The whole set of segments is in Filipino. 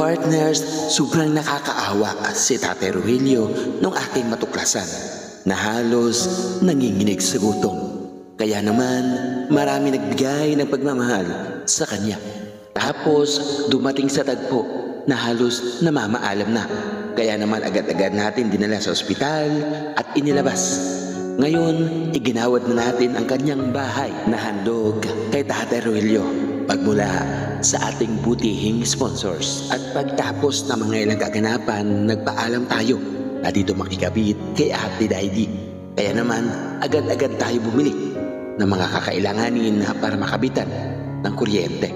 ka-partners, sobrang nakakaawa si Tate Rogelio nung ating matuklasan na halos nanginginig sa gutom. Kaya naman marami nagbigay ng pagmamahal sa kanya. Tapos dumating sa tagpo na halos namamaalam na. Kaya naman agad-agad natin dinala sa ospital at inilabas. Ngayon, iginawad na natin ang kanyang bahay na handog kay Tate Rogelio. Pagmula sa ating butihing sponsors at pagtapos ng mga ilang kaganapan, nagpaalam tayo na dito makikabit kay Ate Daidi. Kaya naman, agad-agad tayo bumili ng mga kakailanganin para makabitan ng kuryente.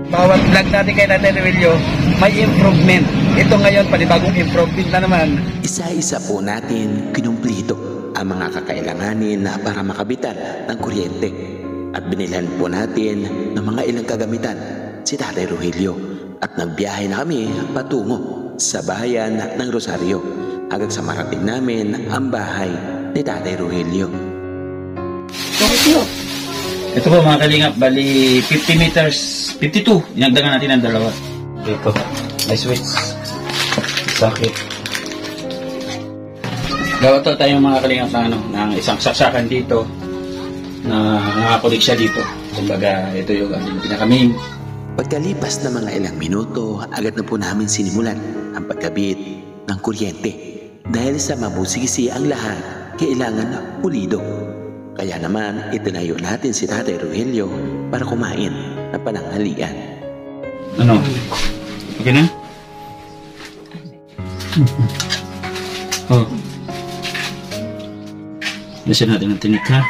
Bawat vlog natin kay Tate Rogelio, may improvement. Ito ngayon, panibagong improvement na naman. Isa-isa po natin kinumplito ang mga kakailanganin para makabitan ng kuryente. At binilhan po natin ng mga ilang kagamitan si Tate Rogelio. At nagbiyahe na kami patungo sa bayan ng Rosario hanggang sa marating namin ang bahay ni Tate Rogelio. Ito po mga kalingap, bali 50 meters, 52. Inagdagan natin ang dalawa. Ito, may switch. Sakit. Gawa to tayong mga kalingap na ng isang saksakan dito na nakakulik siya dito. Kumbaga, ito yung pinaka-main. Pagkalipas ng mga ilang minuto, agad na po namin sinimulan ang pagkabit ng kuryente. Dahil sa mabusigisi ang lahat, kailangan pulido. Kaya naman, itinayo natin si Tate Rogelio para kumain ng pananghalian. Ano? Okay na? Oh. Listen natin ang tinik, ha?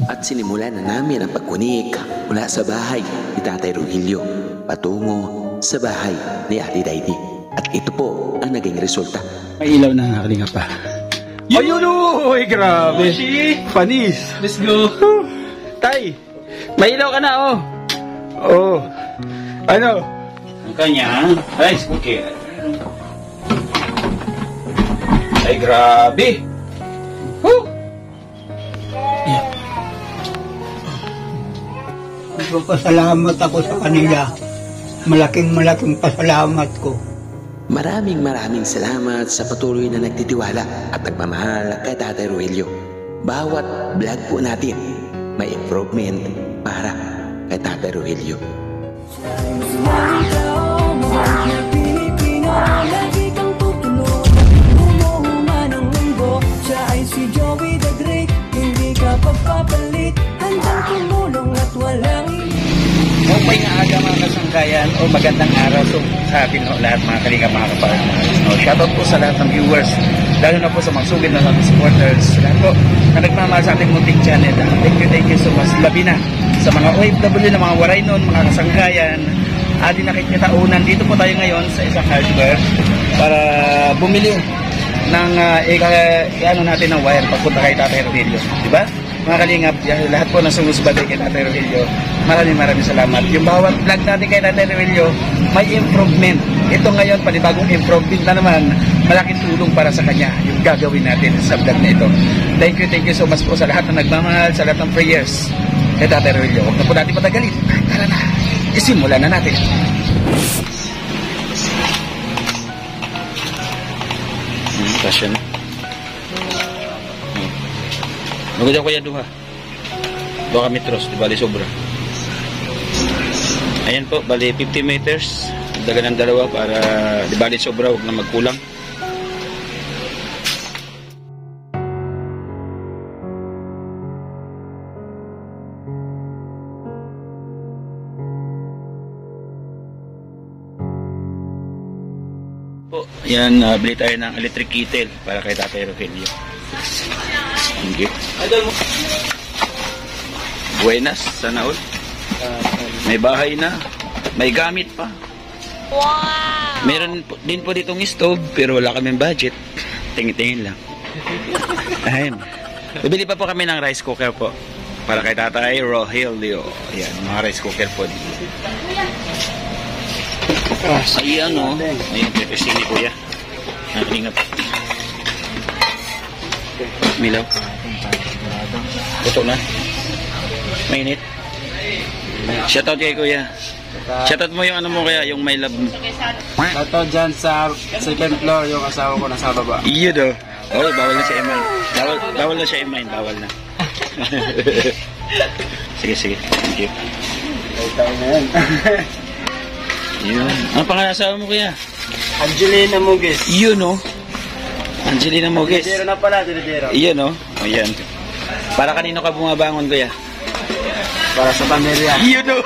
At sinimulan na namin ang pagkunik mula sa bahay ni Tate Rogelio patungo sa bahay ni Ate Daidi. At ito po ang naging resulta. May ilaw na nakalinga pa. Ayun, uy, grabe. Panis. Let's go. Tay, may ilaw ka na, oh. Oh. Ano? Ang kanya, rice cooker. Ay, grabe. Pasalamat ako sa kanila. Malaking pasalamat ko. Maraming salamat sa patuloy na nagtitiwala at nagmamahal kay Tate Rogelio. Bawat vlog po natin may improvement para kay Tate Rogelio. Siya ay si Joey the Great, hindi ka pagpapalit, handang tumulong at walang Okay nga aga mga kasangkayan o magandang araw sa atin lahat mga kalingap, mga kapartners. Shoutout po sa lahat ng viewers, lalo na po sa mga sugid na mga supporters. Lahat po na nagmamahal sa ating munting channel. Thank you so much. Labi na sa mga OFW na mga waray nun, mga kasangkayan. Adi nakikitaunan, dito po tayo ngayon sa isang hardware para bumili ng ano natin ng wire pagpunta kay Tate Rogelio. Diba? Mga kalingap, lahat po na sumusubaybay kay Tate Rogelio, maraming salamat. Yung bawat vlog natin kay Tate Rogelio, may improvement. Ito ngayon, panibagong improvement na naman, malaking tulong para sa kanya yung gagawin natin sa vlog na ito. Thank you so much po sa lahat na nagmamahal, sa lahat ng prayers kay Tate Rogelio. Huwag na po natin patagalin. Tara na, isimulan na natin. Kasya na. Maganda ko yan duha. 2 metros, di bali sobra. Ayan po, bali 50 meters. Daga ng dalawa para di bali sobra, huwag na magkulang. Po, yan, bili tayo ng electric kettle para kay Tate Rogelio. Thank you. Buenas, sana all. May bahay na. May gamit pa. Wow! Meron din po ditong stove, pero wala kaming budget. Tingin-tingin lang. Ayun. Bibili pa po kami ng rice cooker po. Para kay Tatay Rogelio. Ayan, mga rice cooker po dito. Ayan o. Ayan, pepesi ni Kuya. Nakalingap. Milaw. Puto na. Mainit. Shoutout kay Kuya. Shoutout mo yung ano mo kaya, yung my love mo. Ito dyan sa second floor, yung asawa ko nasa baba. Iyo do. Oy, bawal na siya i-mind. Bawal na siya i-mind, bawal na. Sige. Thank you. Ito na yan. Yun. Ano pangalan asawa mo kuya? Angelina Muges. Yun no. Angelina Mogues. Dinidero na pala, dinidero. Iyon no. O yan. Para kanino ka bumabangon kuya? Para sa pamilya. Iyon no.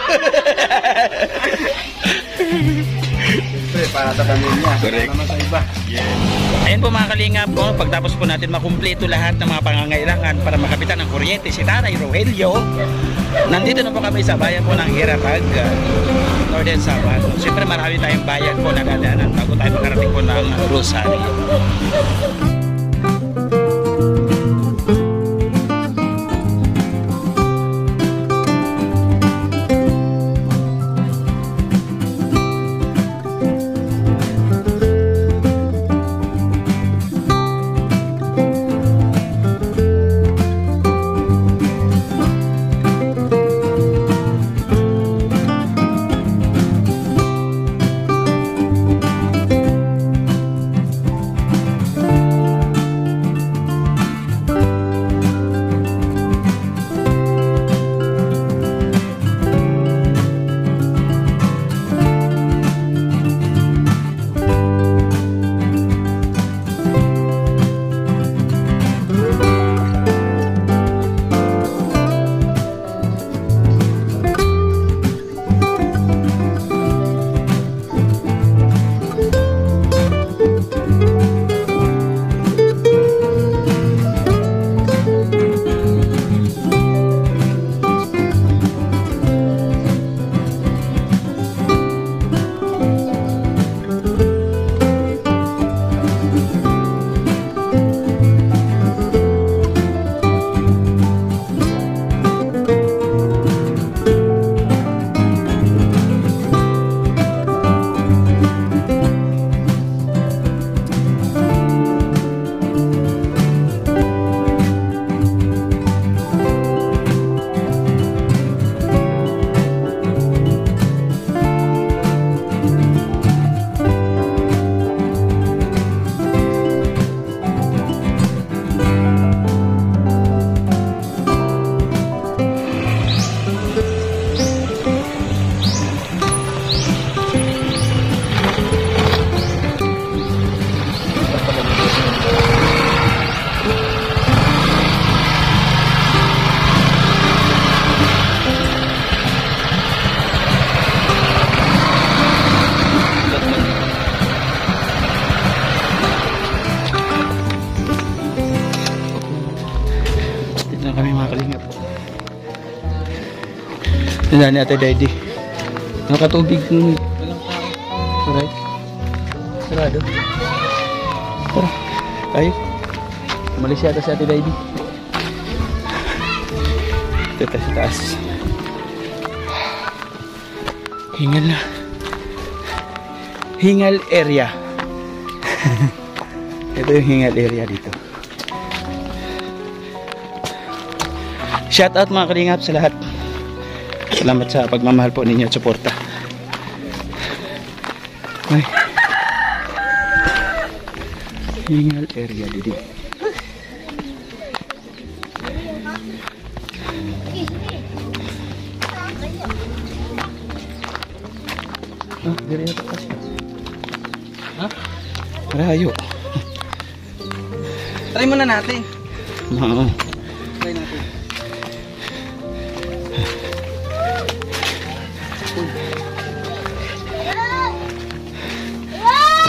Siyempre, para sa pamilya. Correct. Para naman sa iba. Ayun po mga kalingap po, pagtapos po natin makumpleto lahat ng mga pangangailangan para makapitan ng kuryente si Tatay Rogelio, nandito na po kami sa bayan po ng Irapag, Northern Samar. Siyempre marami tayong bayan po na dadaanan bago tayo makarating po ng Rosario. Tandaan ni Ate Daddy. Nakatubig ng... Alright. Sarado. Tara. Tayo. Umalis yata si Ate Daddy. Ito sa taas. Hingal na. Hingal area. Ito yung hingal area dito. Shout out mga kalingap sa lahat. Salamat sa pagmamahal po ninyo at suporta. Ay. Hingal area dito. Ah, diri na takas. Ha? Marayo. Try muna natin. Oo. Try natin.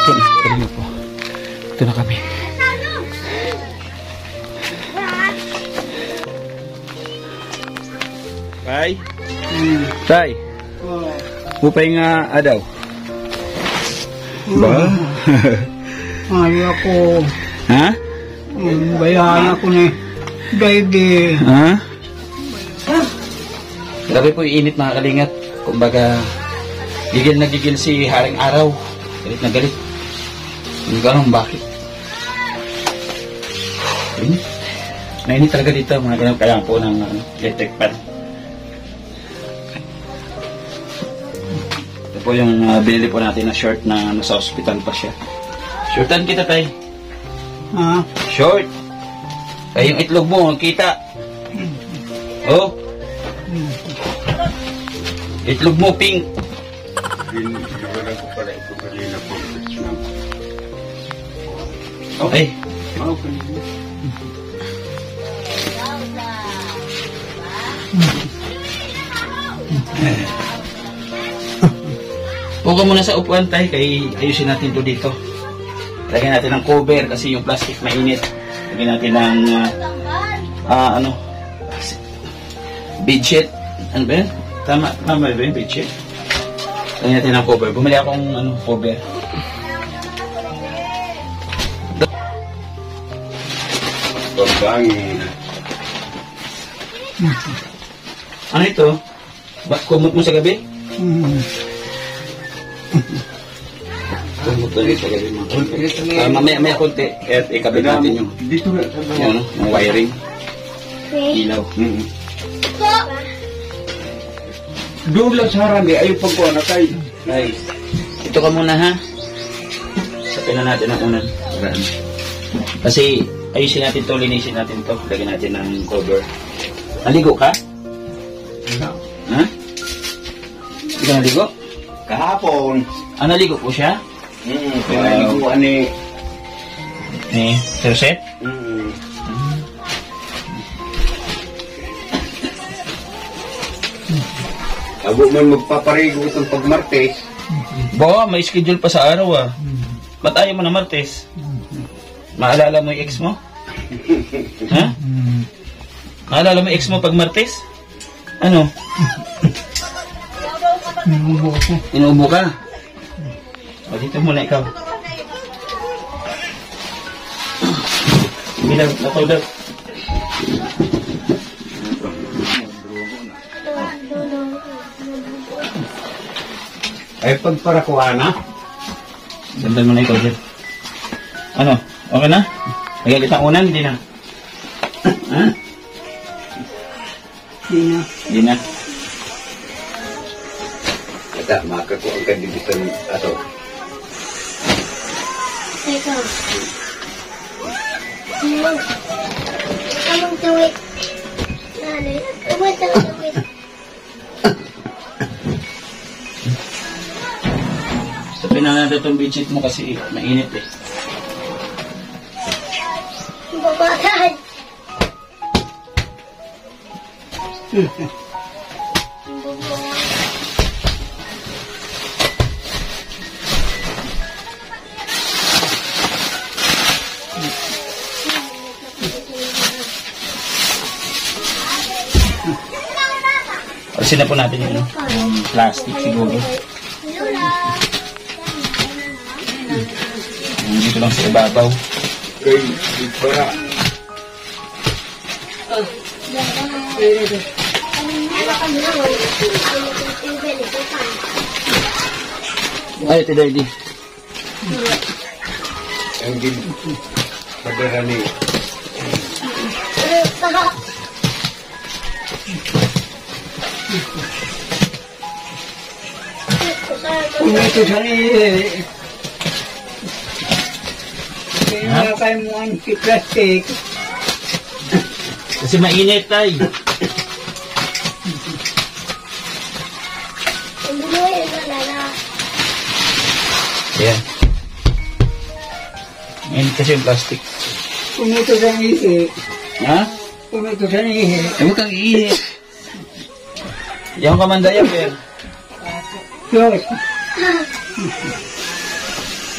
Ito na po. Ito na kami. Tay? Tay? Upay nga adaw. Ba? Ay ako, Ha? bayahan ako ni Daddy. Ha? Grabe po yung init mga kalingat. Kumbaga, gigil na gigil si Haring Araw. Galit na galit. Hindi ko alam bakit. Init. Mainit talaga dito mga kalingat. Kailangan po ng electric fan. po yung binili po natin na short na nasa hospital pa siya. Shortan kita, tay. Ha? Short. Ay, yung itlog mo, kita. Oh. Itlog mo, pink. Okay. Puka muna sa upuan, tay, kay ayusin natin to dito. Lagyan natin ng cover kasi yung plastic mainit. Lagyan natin ng bedsheet. Ano ba yun? Tama ba yun, bedsheet? Lagyan natin ng cover. Bumili akong cover. Ano ito? Kumot mo sa gabi? Kumot ulit sa gabi mo. Mamaya konti. Kaya ikabit natin yung wiring. Ilaw. Doon lang sa harami, ayaw pagkuha na tayo. Ay, ito ka muna ha. Sapin na natin ang unan. Kasi ayusin natin to, linisin natin to. Lagyan natin ng cover. Naligo ka? Ha? Hindi ka naligo? Kahapon. Naligo po siya? Pinaliguan ni... Ni Joseph? Abo man magpaparigo itong pagmartes. Ba, may schedule pa sa araw ah. Ba't ayaw mo na Martes? Maalala mo yung ex mo? Ha? Maalala mo yung ex mo pag Martes? Ano? Inuubo ka? O, dito muna ikaw. Bilang, natulog. Ay pagparakuha na. Sandal mo na ikaw, Jeff. Ano? Okay na? Nagalit ang unan? Hindi na. Ha? Hindi na. Ata, makakuha ka dito ng ato. Teka. Tamang tuwid. Nanay, tamang tuwid. Sabihin na natin itong bedsheet mo kasi mainit eh. Babagay. Alisin na po natin yung plastic siguro. Dito lang sa ibabaw. Para. Ay, ito daddy. Ang din. Padara ni. Kung ito sa niya, kaya kayo mo ang plastic. Kasi mainit tay. Ayan. Mainit kasi yung plastic. Kung ito sa niya, Ha? kung ito sa niya, Huwag kang iihi. Yung kamandaya, Per. Diyos,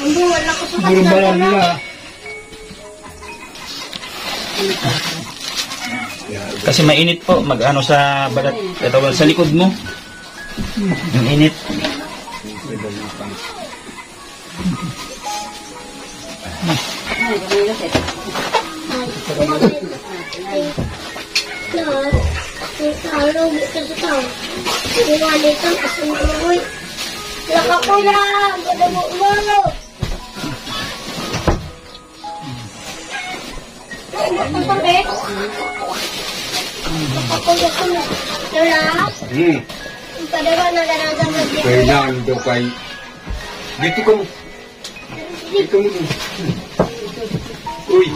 Wala ko sa burbalan nila. Kasi mainit po. Mag-ano sa balat. Ito, sa likod mo. Yung init. Talo dito sa tao. Iwalit ang kasunduloy. Laka ko lang. Gadamo mo. Ang tabi. Laka ko lang. Lola. Padawa na ganadang lagyan. Kailangan daw kay... Dito ka mo. Dito mo. Uy.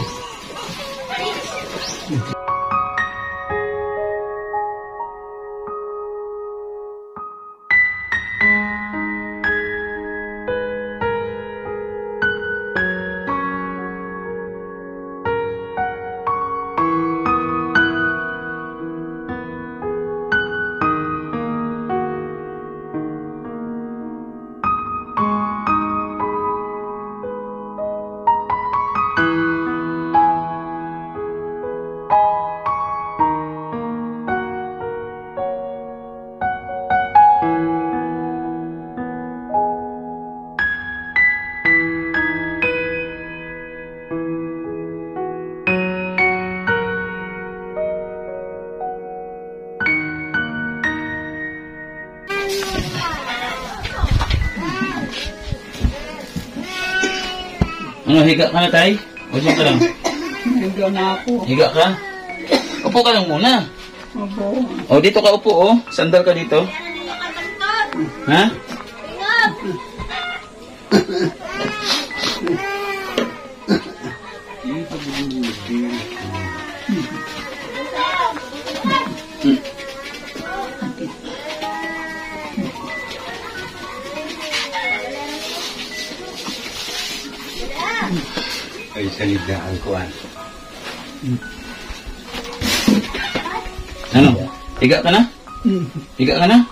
Ano, higa ka na, tay? O dyan ka lang? Hindi na ako. Higa ka? Upo ka lang muna. Opo. O, dito ka upo, o. Sandal ka dito. Ha? Ay, salidaan ko ah. Ano? Higa ka na? Higa ka na?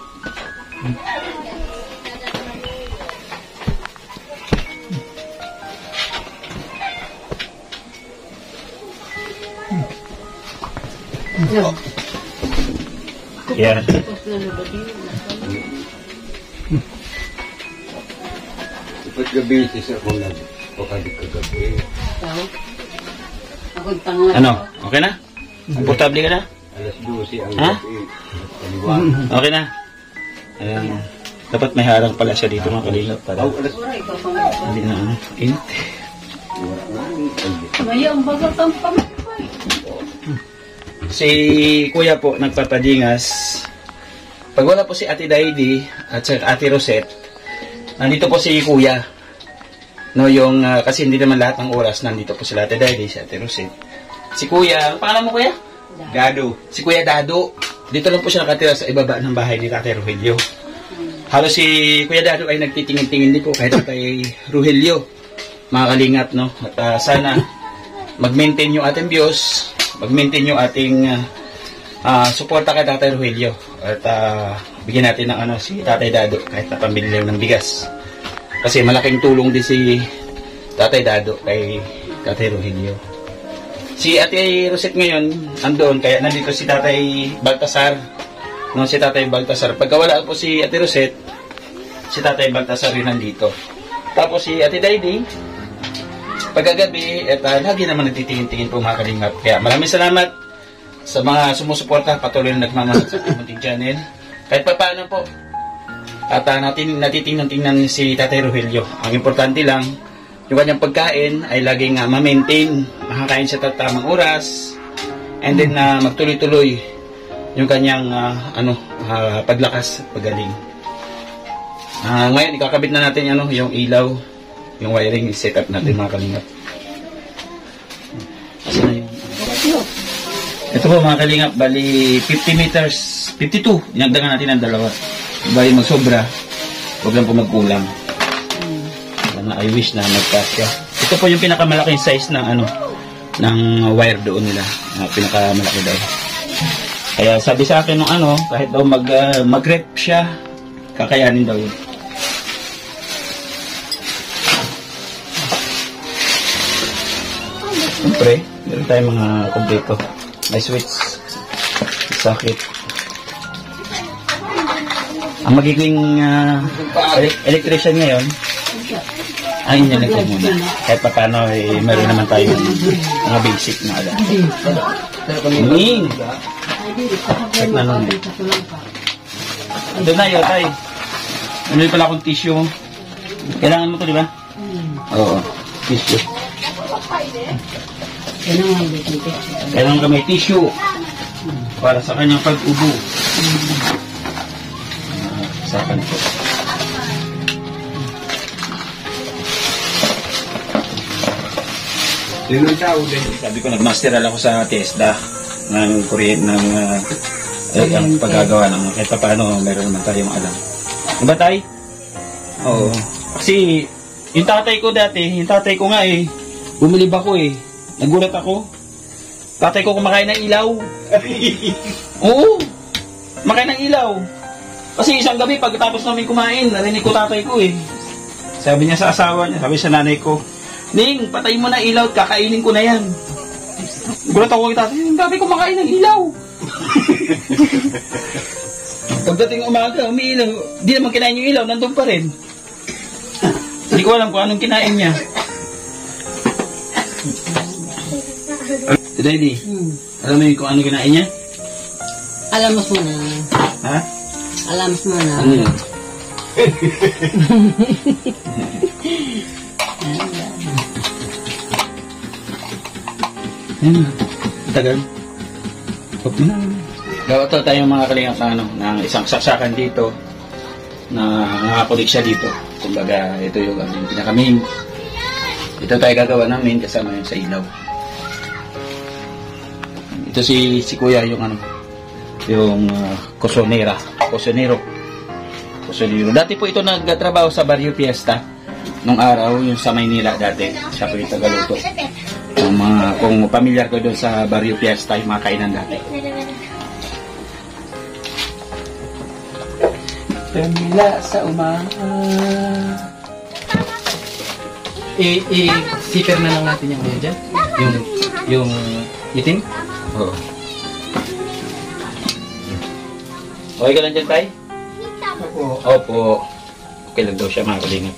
Yan. Dapat gabi isa ko nagpakalit kagabi. Ano? Okay na? Komportable ka na? Alas 12 ang Ha? gabi. Kaliwa. Okay na? Ayan. Dapat may harang pala siya dito mga kalingap para Aw, alas hindi na ano. Init. Si Kuya po nagpapadingas. Pag wala po si Ate Daidi at si Ate Rosette, nandito po si Kuya. No, yung kasi hindi naman lahat ng oras nandito po sila Ate Daidi, si Ate Rosette. Si Kuya, ang pangalan mo Kuya? Dado. Si Kuya Dado. Dito lang po siya nakatira sa ibaba ng bahay ni Tate Rogelio. Halos si Kuya Dado ay nagtitingin-tingin din po kahit kay Rogelio. Mga kalingap, no? At sana mag-maintain yung ating views, mag-maintain yung ating suporta kay Tatay Rogelio. At bigyan natin ng si Tatay Dado kahit na pambili lang ng bigas. Kasi malaking tulong din si Tatay Dado kay Tatay Rogelio. Si Ate Rosette ngayon andoon, kaya nandito si Tatay Baltasar. No, si Tatay Baltasar. Pagka wala po si Ate Rosette, si Tatay Baltasar rin nandito. Tapos si Ate Daidi, pagkagabi, lagi naman nagtitingin-tingin po mga kalingap. Kaya maraming salamat sa mga sumusuporta, patuloy na nagmamahal sa munting channel. Kahit pa paano po, at natitingnan-tingnan si Tatay Rogelio. Ang importante lang, yung kanyang pagkain ay laging ma-maintain, makakain siya tamang oras, and then magtuloy-tuloy yung kanyang paglakas, pagaling. Ngayon, ikakabit na natin yung ilaw, yung wiring setup natin mga kalingap. Asa na yun? Ito po mga kalingap, bali 50 meters, 52, inagdagan natin ang dalawa. Bali magsobra, huwag lang po magkulang. Na I wish na magkasya. Ito po yung pinakamalaking size ng ng wire doon nila, pinakamalaki daw. Kaya sabi sa akin nung kahit daw mag-rep siya, kakayanin daw yun. Siyempre, meron tayong mga kompleto. May switch, socket. Ang magiging electrician ngayon, ay inilagay ko muna. Kahit pa paano, meron naman tayo mga basic na alam. Ming! Check na lang. Doon na yun, tay. Ano pala akong tissue mo? Kailangan mo to, di ba? Oo, tissue. Kailangan ka may tissue para sa kanyang pag-ubo. Sakan po. Sabi ko, nagmasteral ako sa TESDA ng kuryente ng ang paggagawa ng kahit pa paano meron naman tayong alam. Diba tay? Oo. Kasi yung tatay ko dati, yung tatay ko nga bumilib ako Nagulat ako. Tatay ko kumakain ng ilaw. Oo. Kumakain ng ilaw. Kasi isang gabi pagkatapos namin kumain, narinig ko tatay ko Sabi niya sa asawa niya, sabi sa nanay ko, Ning, patay mo na ilaw, kakainin ko na yan. Gulat ako kay tatay, yung gabi kumakain ng ilaw. Pagdating umaga, umiilaw. Di naman kinain yung ilaw, nandun pa rin. Hindi ko alam kung anong kinain niya. Daddy, alam mo yun kung anong kinain niya? Alam mo muna. Ha? Alam mo muna. Ano yun? Ayun na. Tagal. Huwag mo na. Gawa to tayong mga kalingap na ng isang saksakan dito na nakakulik siya dito. Kumbaga, ito yung pinaka-main. Ito tayo gagawa ng main kasama yung sa ilaw. Ito si Kuya yung yung kusonero. Dati po ito nagtrabaho sa Barrio Fiesta nung araw, yung sa Maynila dati. Siya po yung tagaluto. Kung pamilyar ko doon sa Barrio Fiesta, yung mga kainan dati. Pamila sa umaga. Siper na lang natin yung ano dyan? Yung itim? Oo. Okay ka lang dyan, Tay? Opo. Okay lang daw siya, mga kalingap.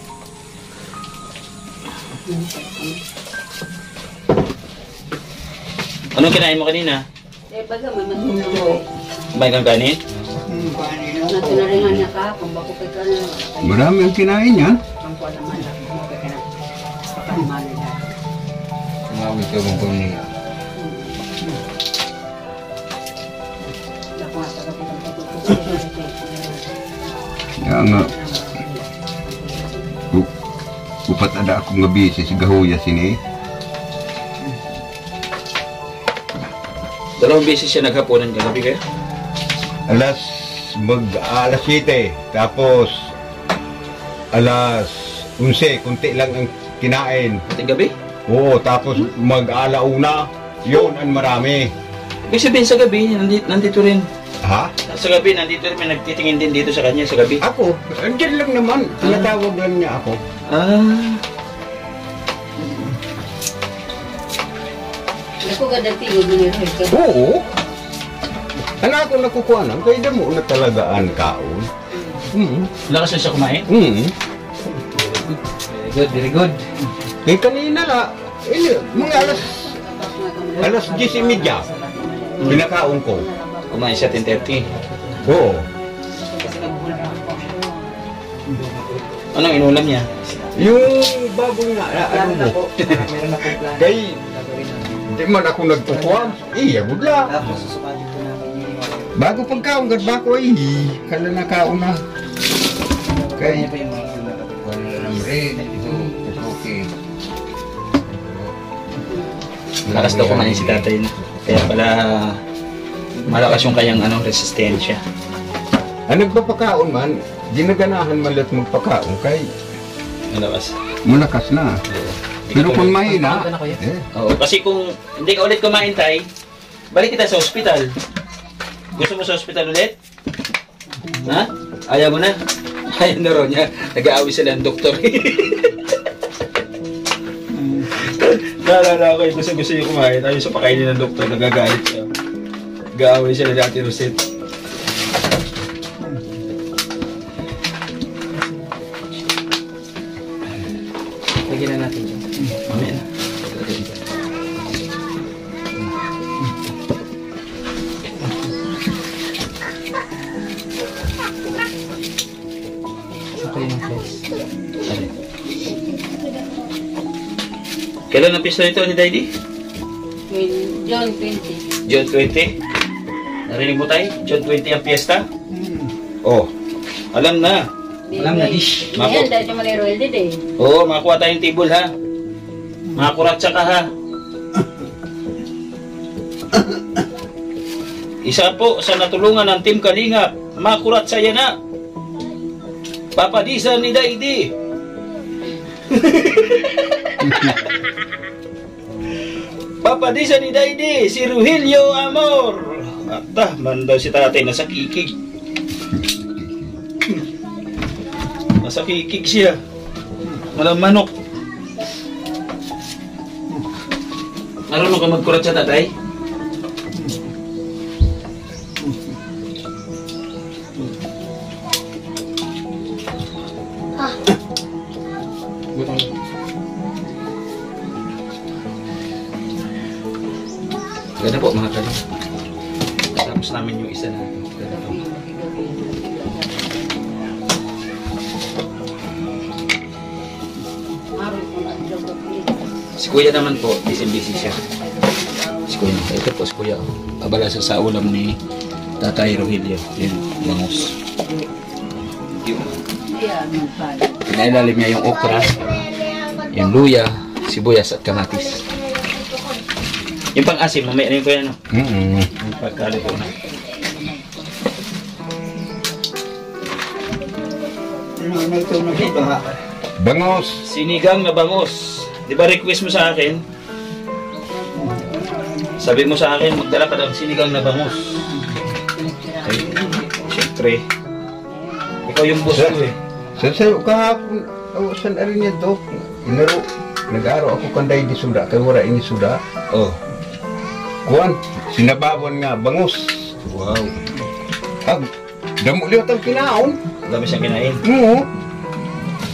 Anong kinain mo kanina? Baga, may matulog. Kumain kang kanin? Natularingan niya ka, kung bako kay ka na. Marami ang kinain niya. Ang kuha naman, mo kay ka na. Pakalimanin na. Marami ito kung kung niya. Ako nga, taga Kaya nga, upat ada akong gabi sa sigahuya sini. Dalawang beses siya naghapunan kagabi kaya? alas 7, tapos alas 11, kunti lang ang kinain. Ating gabi? Oo, tapos mag-alauna, yun ang marami. Ibig sabihin sa gabi, nandito rin. Ha? Sa gabi, nandito rin, may nagtitingin din dito sa kanya sa gabi. Ako, andyan lang naman, tinatawag lang niya ako. Ah. Ako ganda tigo ginirahid ka. Oo. Ano ako nakukuha ng, kaya damo na talagaan kaon. Lakas na siya kumain? Very good. Kaya kanina la, mga alas 10:30, pinakaon ko. Kumain siya 10:30. Oo. Anong inulam niya? Yung baboy na, ano mo? Kay, di man ako nagkukuha. Iya, budla. Bago pagkaon, gadba ko kala na kaon na. Kay, Lakas daw kumain si tatay na. Kaya pala malakas yung kayang resistensya. ang nagpapakaon man, ginaganahan man lahat magpakaon kay Malakas. malakas na. Pero kung mahina, Oo, kasi kung hindi ka ulit kumain, Tay, balik kita sa ospital. Gusto mo sa ospital ulit? Ha? Ayaw mo na? Ayaw na ron niya. Nag-aaway sila ng doktor. Naalala ko, gusto niya kumain. Ayaw sa pakainin ng doktor, nagagalit siya. Nag-aaway sila ng Ate Rosette. Lagyan na natin dyan. Mamaya na. Ito yung place. Kailan ang pista nito ni Daddy? John 20. June 20? Narinig mo tayo? June 20 ang piyesta? Oh. Alam na. Alam na, dish. Ayan, dahil siya malero din eh. Oo, makakuha tayong table ha. Makakuratsa ka ha. Isa po sa natulungan ng Team Kalingap, makuratsa yan na. Papadisan ni Daidi. Papadisan ni Daidi, si Ruhilio Amor. Ata, man daw si tatay nasa kikig. Nasa kikig siya. Walang manok. Marunong ka magkuratsa, tatay? Ganda po mga kalingap. Tapos namin yung isa na ito. Ganda po. Si Kuya naman po, busy siya. Si Kuya, ito po si Kuya. Abala siya sa ulam ni Tatay Rogelio. Yung bangus. Pinailalim niya yung okra, yung luya, sibuyas at kamatis. Yung pang-asim, mamaya na yung Kuya, no? Yung pagkalito na. Bangos. Sinigang na bangus. Di ba request mo sa akin? Sabi mo sa akin, magdala ka ng sinigang na bangus. Ay, siyempre. Ikaw yung boss ko eh. Sa'yo kahapon, saan rin niya to? Inaro, nag-aro ako kanday di suda, kaya wala ini suda. Oh. Kuan, sinabawan nga, bangus. Wow. Damo liwat ang kinaon. Dami siyang kinain. Oo.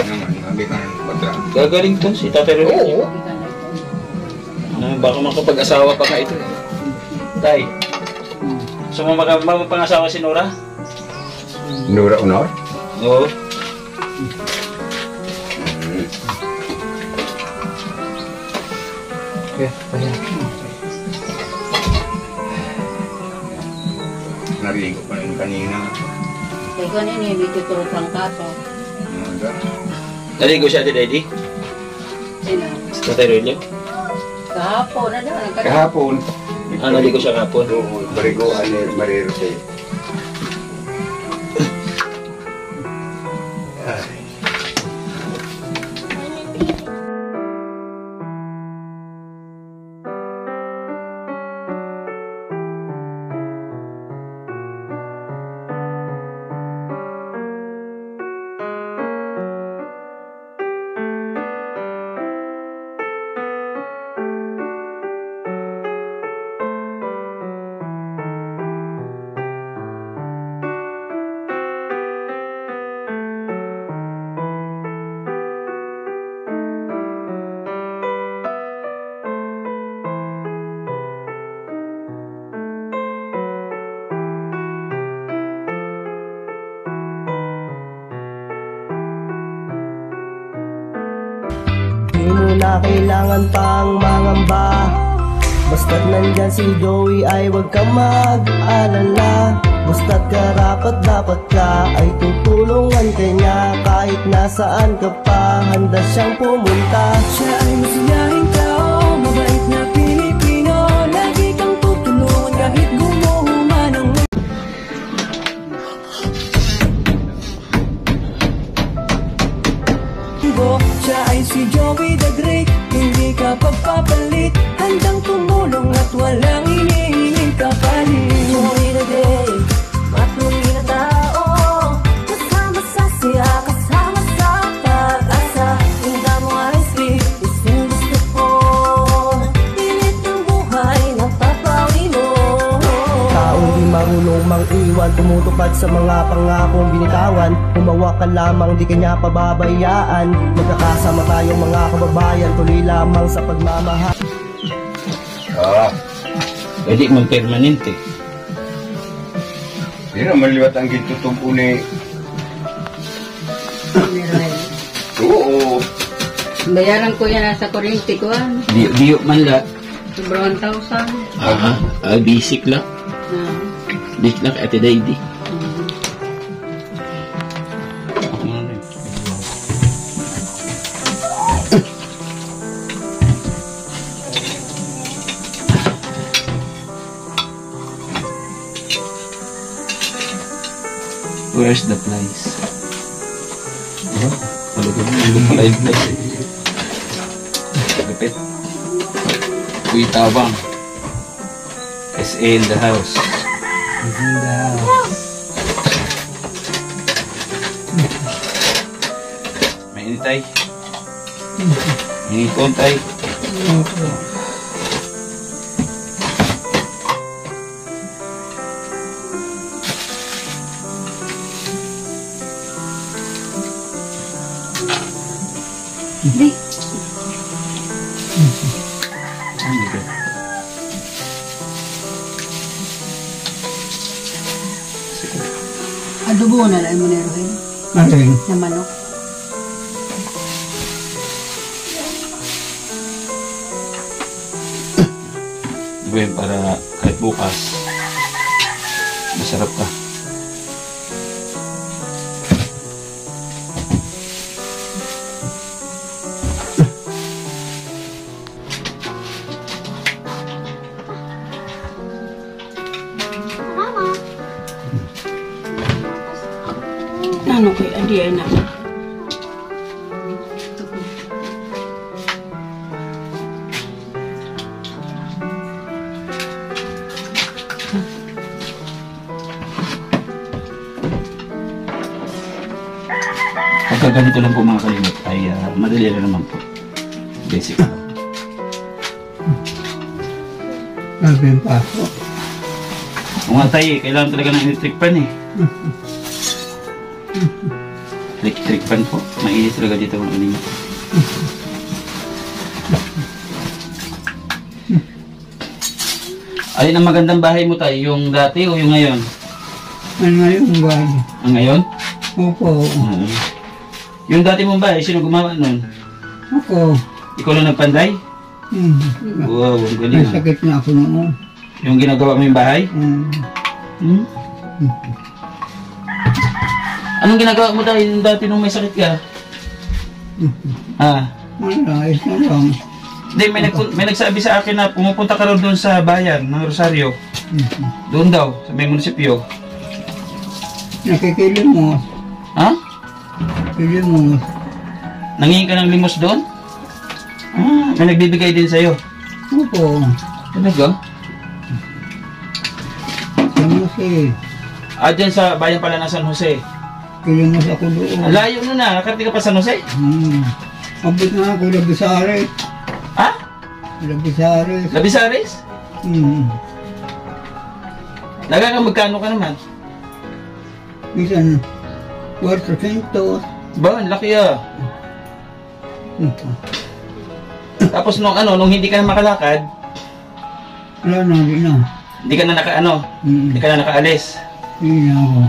Naman, nabi ka ng pagka. Gagaling to si Tatay Rogelio. Oo. Baka makapag-asawa pa ka ito. Tay. So mapang-asawa si Nora? Nora Unor? Oo. Okay, ayan. Narinig ko pa rin kanina. Kaya ko nini, may tutulog lang kaso. Naligo siya, Daddy? Sino? Si Tatay Rogelio? Kahapon na daw. Kahapon. Naligo siya kapon. Oo, barigoan ni Mariro sa'yo. Di mo na kailangan pang mangamba. Basta't nandyan si Joey ay huwag kang mag-alala. Basta't karapat dapat ka ay tutulungan kanya. Kahit nasaan ka pa, handa siyang pumunta. Siya ay masayahing tao, mabait na Pilipino. Lagi kang tutulungan kahit gumuhuma ng siya ay si Joey the Great, hindi ka pagpapalit. Handang tumulong at walang iniingin kapalit. Joey the Great, matuloy na tao. Kasama sa siya, kasama sa pag-asa. Hinda mo ay sweet, isang gusto ko. Pilit ng buhay, napapawi mo. Taong di marunong mang-iwan, tumutupad sa mga pangakong binitawan. Umawa ka lamang, di kanya pababayaan. Magkakasama tayong mga kababayan, tuloy lamang sa pagmamahal. Pwede mong permanente. Di naman liwat ang gitutubo ni... Oo. Bayaran ko yan nasa kuryente ko. Diyo man la. Sobra 1,000. Basic lang. Basic lang, Ate Daddy. Where's the flies? Talaga mo, yung pala yung flies eh. Lapit. Uy, Tabang. SA in the house. May init tay. Init ko tay. Hindi. Ano ba? Adobo na lang mo na Rohel. Maring. Na manok. Gawin para kahit bukas masarap ka. Ano ko adi ay na. Pagka ganito lang po mga kalimot ay madali na naman po. Basic lang. Maring paso. Kung nga tayo, kailangan talaga ng electric pan eh. Electric pan po. Mainit talaga dito mga kalimot. Alin ang magandang bahay mo tayo? Yung dati o yung ngayon? Ano nga yung bahay? Ang ngayon? Opo. Yung dati mong bahay, sino gumawa nun? Ako. Ikaw lang nagpanday? Wow, ang galing May ah. sakit na ako noon. Yung ginagawa mo yung bahay? Hmm? Anong ginagawa mo dahil dati nung may sakit ka? Ah, Wala, ayos na lang. hindi, may nagsabi sa akin na pumupunta ka raw doon sa bayan ng Rosario. Doon daw, sa may munisipyo. Nakikilimos. Ha? Kilimos. Nangingin ka ng limos doon? Ah, may nagbibigay din sa'yo. Opo. Talaga? Kilimos eh. Ah, dyan sa bayan pala ng San Jose. Kilimos ako doon. Ang layo nun na, nakarating ka pa San Jose? Abot na ako, Labisares. Ha? Labisares. Labisares? Nagagang magkano ka naman? Minsan, 400. Ba, ang laki ah. Tapos nung hindi ka na makalakad, Wala na, di na. hindi ka na hindi ka na nakaalis. Hindi na ako.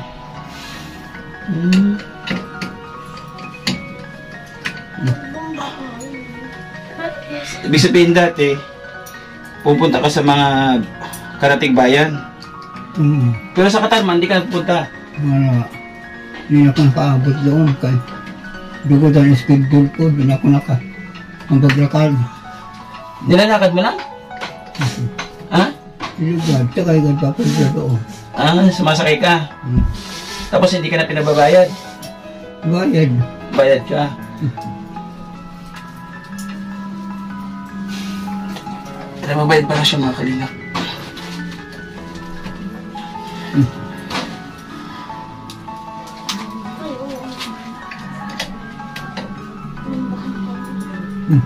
Ibig sabihin dati, pupunta ka sa mga karating bayan. Pero sa Katarman, hindi ka pupunta. Wala. Hindi na akong kaabot doon. Kaya dugo daw na schedule ko. Hindi na ako ang paglakad. Nilalakad mo lang? Ha? Ilugad. Tsaka igad pa pwede doon. Ah, sumasakay ka. Tapos hindi ka na pinababayad. Bayad. Bayad ka. Kaya mabayad para siya mga kalingap. Ano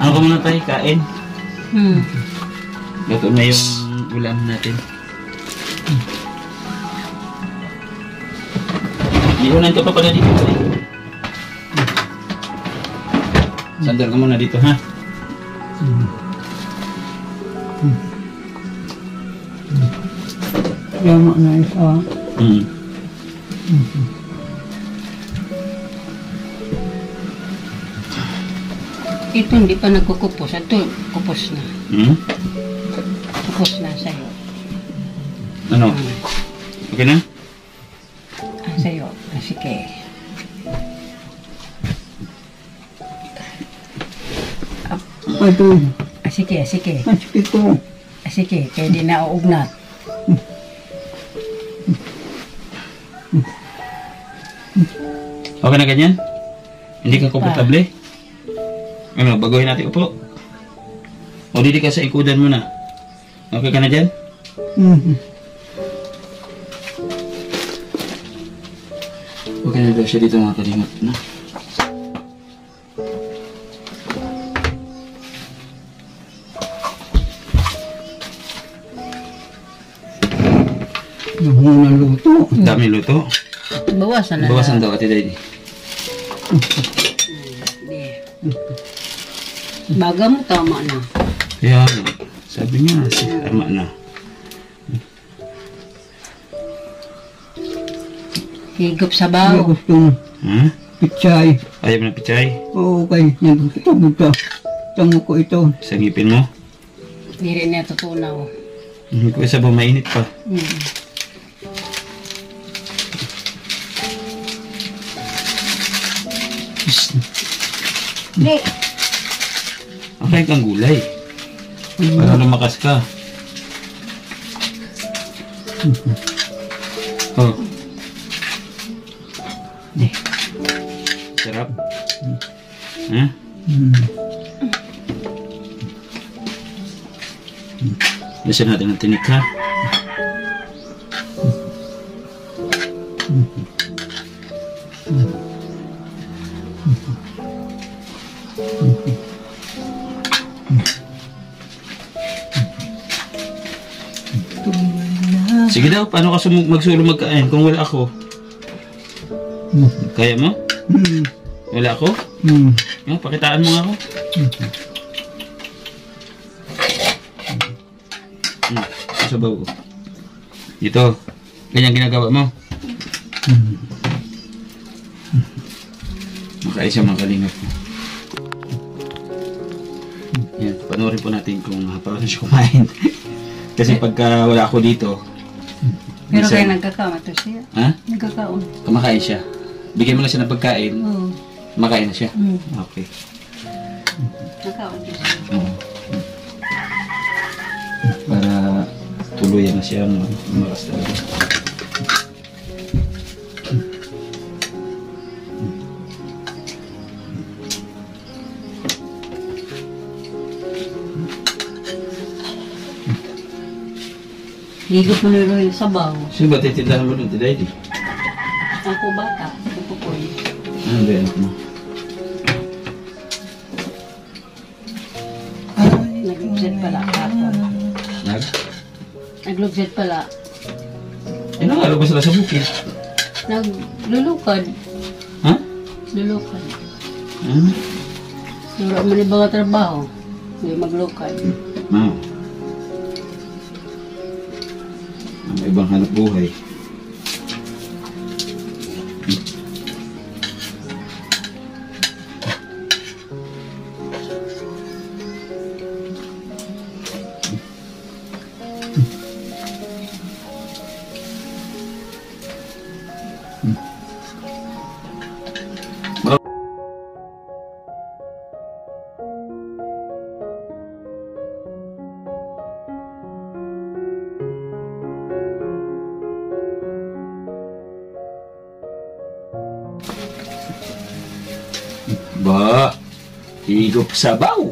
ka muna tayo kain? Luto na yung ulam natin. Iunan ka pa pala dito. Sandal ka muna dito, ha? Lama na isa. Ito hindi pa nagkukupos. Ito, kupos na. Kupos na sa'yo. Ano? Okay na? Sa'yo. Sige. Ito. Sige, sige. Masakit ko. Sige, kaya di na uugnat. Okay na ganyan? Hindi ka komportable? Ano, baguhin natin upo. O didi ka sa ikudan mo na. Okay ka na dyan? Okay na daw siya dito mga kalingap. No? Nahunan luto. Dami luto. Bawasan na. Bawasan daw ate Daddy. Baga mo, tama na. Kaya sabi niya, tama na. Higop sa baw. Gusto mo. Ha? Pichay. Ayaw mo na pichay? Oo, kay. Nagkita. Tango ko ito. Sa ngipin mo? Diri na tutunaw. Hindi ko isa ba mainit pa? Di. Okay kang gulay. Para lumakas ka. Oh. Sarap. Ha? Listen natin ang tinik ha. Sige daw, paano ka magsulo magkain kung wala ako? Kaya mo? Wala ako? Yan, pakitaan mo nga ako. Sabaw ko. Dito. Ganyan ginagawa mo. Makaisa mga kalingap mo. Yan, panoorin po natin kung paano siya kumain. Kasi pagka wala ako dito, Pero minsan- kaya nagkakaon to siya. ha? Nagkakaon. Kumakain siya. Bigyan mo lang siya ng pagkain, Oo. makain na siya. Okay. Nagkakaon to siya. Oo. Para tuluyan na siya umaras talaga. Higop mo nilo yung sabaw. Sino ba titindahan mo doon, Daddy? Ako bata. Ako po. Ano ba anak mo? Naglugset pala ako. Naglugset pala. Eh, nangalo ba sila sa bukid? Naglulukad. Ha? Lulukad. Hmm? Sura mo ni mga trabaho. Hindi maglukad. Wow. Ang ibang hanap buhay. Ba, higop sabaw.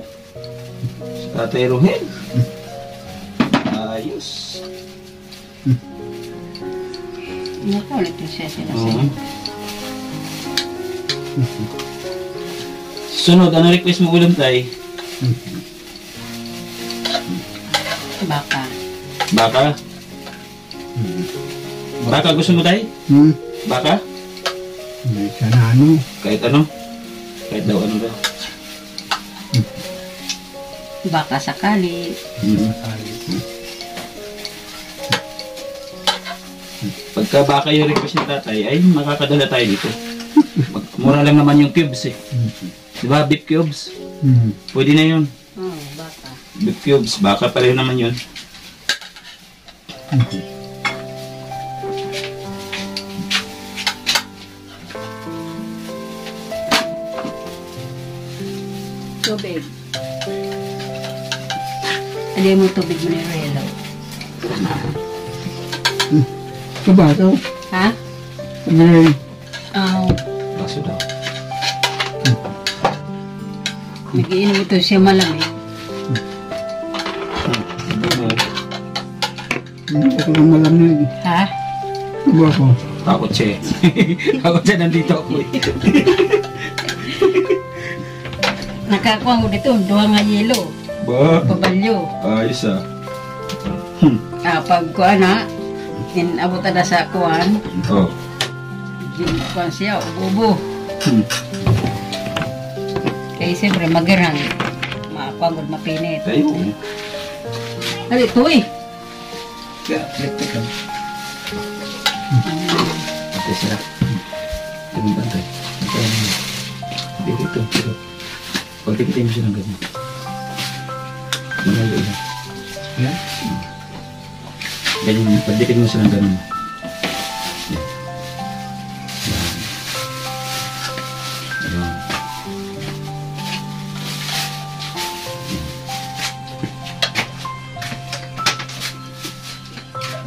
Sa Tatay Rohel. Ayos. Nakulit yung siya sila Oo. siya. Sunod, ano request mo ulam, Tay? Baka. Baka? Baka gusto mo, Tay? Baka? Sana ano. Kahit ano? Kahit daw ano daw. Baka sakali. Pagka baka yung request ni Tatay, ay makakadala tayo dito. Mura lang naman yung cubes eh. Diba, beef cubes? Pwede na yun. Oo, baka. Beef cubes, baka pareho naman yun. Tubig. Ano mo tubig mo ni Relo? Kabato. Ha? Sabi Baso daw. Nagiinom ito siya malamig. hindi ako lang malamig. Ha? Diba ako? Takot siya eh. Takot siya nandito ako eh. Nakakuha ko dito, duha nga yelo. Ba? Pabalyo. Ayos ah. Pag kuha na, inabot na sa kuhan, Oh. kuhan siya, ubo. Kaya siyempre magirang, mapagod, mapinit. Ayun. Ano ito eh? Kaya, electric lang. Ate sila. Tuming bantay. Bantay mo. Dito. Pagtikitin mo siya ng ganyan. Malayo lang. Yan? Ganyan, pagdikit mo siya ng ganyan. Yan. Yan.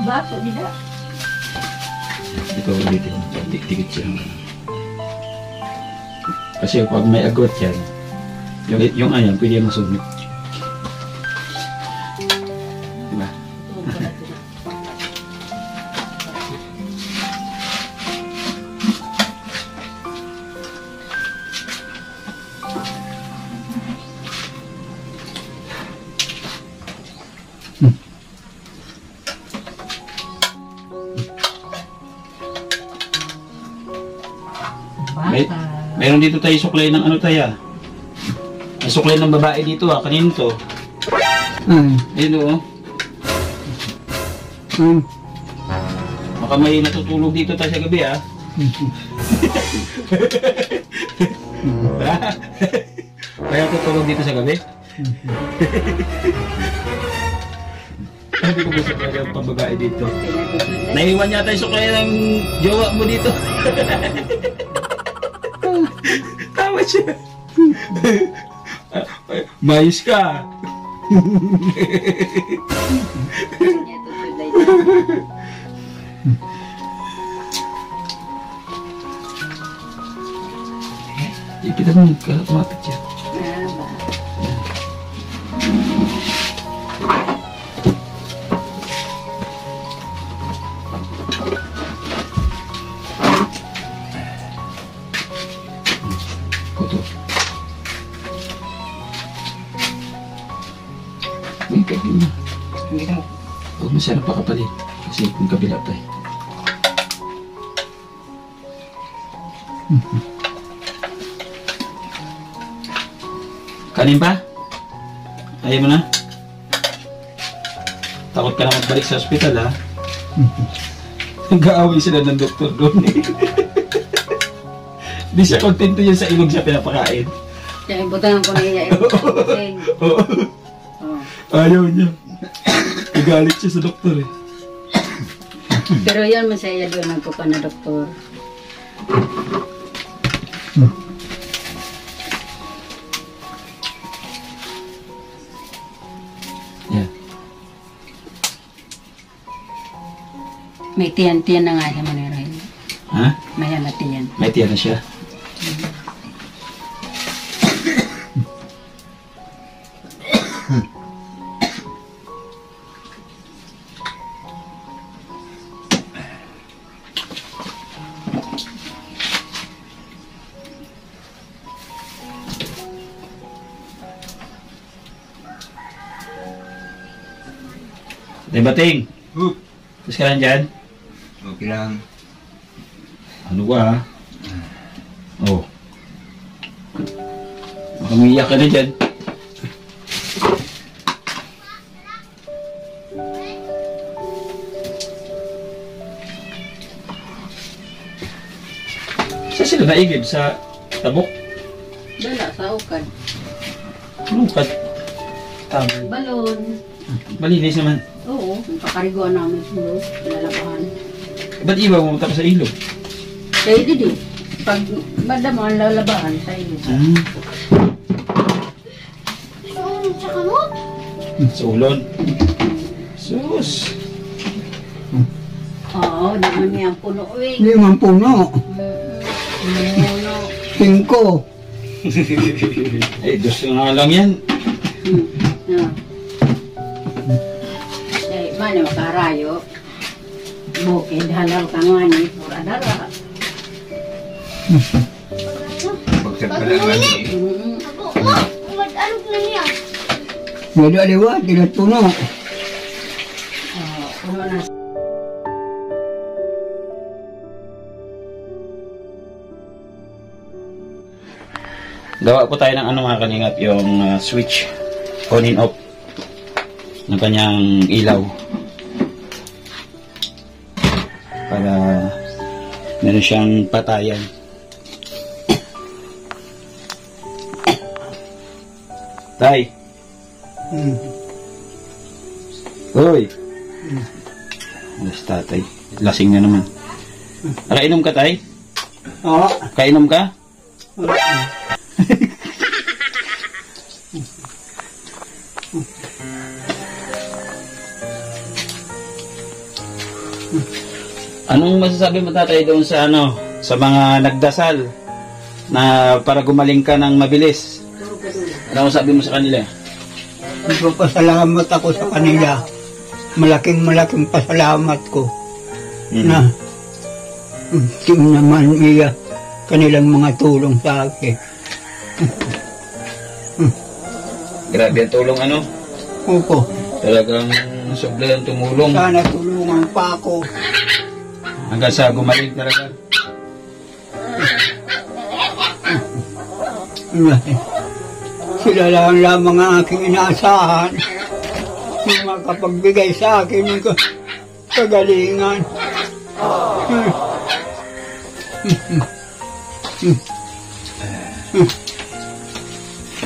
Baso nila. Ito ulit yun. Dikit siya ng ganyan. Kasi pag may agot yan, yung ayan, pwede masumit. Diba? Meron dito tayo suklay ng ano tayo. May suklay ng babae dito kanino to? Ayun oh. Baka may natutulog dito tayo sa gabi Kaya tutulog dito sa gabi? Hindi ko gusto talaga ang pambabae dito. Naiwan yata yung suklay ng jowa mo dito. Tawa siya. Mayos ka. Kita mo, kumapit siya. Huwag masyadong pakapalit kasi kung kabila tayo. Kanin pa? Ayaw mo na? Takot ka na magbalik sa ospital Nag-aaway sila ng doktor doon Hindi siya kontento yan sa ilog siya pinapakain. Kaya ibutangan ko na niya yung Ayaw niya. Nagalit siya sa doktor Pero yan masaya doon nagpupa na doktor. Yeah. May tiyan-tiyan na nga siya manirahin. Ha? May tiyan. May tiyan na siya. Bating! Tapos ka lang dyan? Okay lang. Ano ba Oh. Baka umiyak ka na dyan. Saan sila naigib? Sa tabok? Dala, sa ukan. Lukat. Tama. Balon. Malinis naman. Oo, kakariguan namin sulo. Lalabahan. Ba't iba mo tapos sa ilog? Kaya di. Pag banda mo ang lalabahan sa ilo. Saan sa kamot? Sa ulon. Sus. Oo, naman niyang puno eh. 5 puno. Puno. 5. Eh, 2 nga lang yan. Eh, mana makarayo. Bukid halal ka nga ni pura dara. Pagkakala nga ni. Ako, mag-alog na niya. Wala liwat, dilat puno. Puno na. Gawa po tayo ng ano mga kalingap, yung switch on and off ng kanyang ilaw para meron siyang patayan. Tay. Hoy. Alas tatay. Lasing na naman. Nakainom ka, tay? Oo. Kainom ka? Anong masasabi mo, tatay, doon sa ano, sa mga nagdasal na para gumaling ka ng mabilis? Ano sabi mo sa kanila? Nagpapasalamat ako sa kanila. Malaking pasalamat ko na naman iya kanilang mga tulong sa akin. Grabe ang tulong, ano? Opo, Talagang sobra ang tumulong sana tulungan pa ako. hanggang sa gumaling talaga. Sila lang lamang ang aking inaasahan. Yung makapagbigay sa akin ng kagalingan.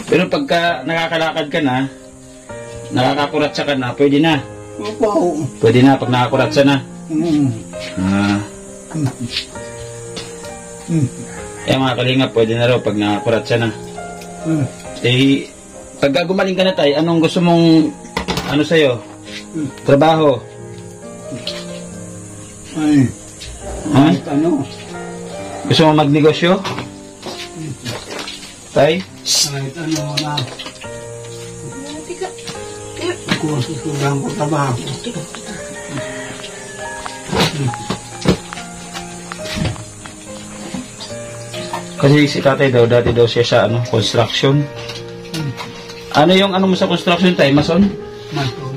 Pero pagka nakakalakad ka na, nakakakuratsa ka na, pwede na. Opo. Pwede na pag nakakuratsa na. Ah. Eh mga kalingap, pwede na raw pag nakakuratsa na. Eh, pagka gumaling ka na tayo, anong gusto mong, ano sa'yo? Trabaho? Ay, Ha? ano? Gusto mong magnegosyo? Tay? Kahit ano na. Kung susulang ko trabaho. Kasi si tatay daw, dati daw siya sa ano, construction. Ano yung ano mo sa construction, tay? Mason? Mason.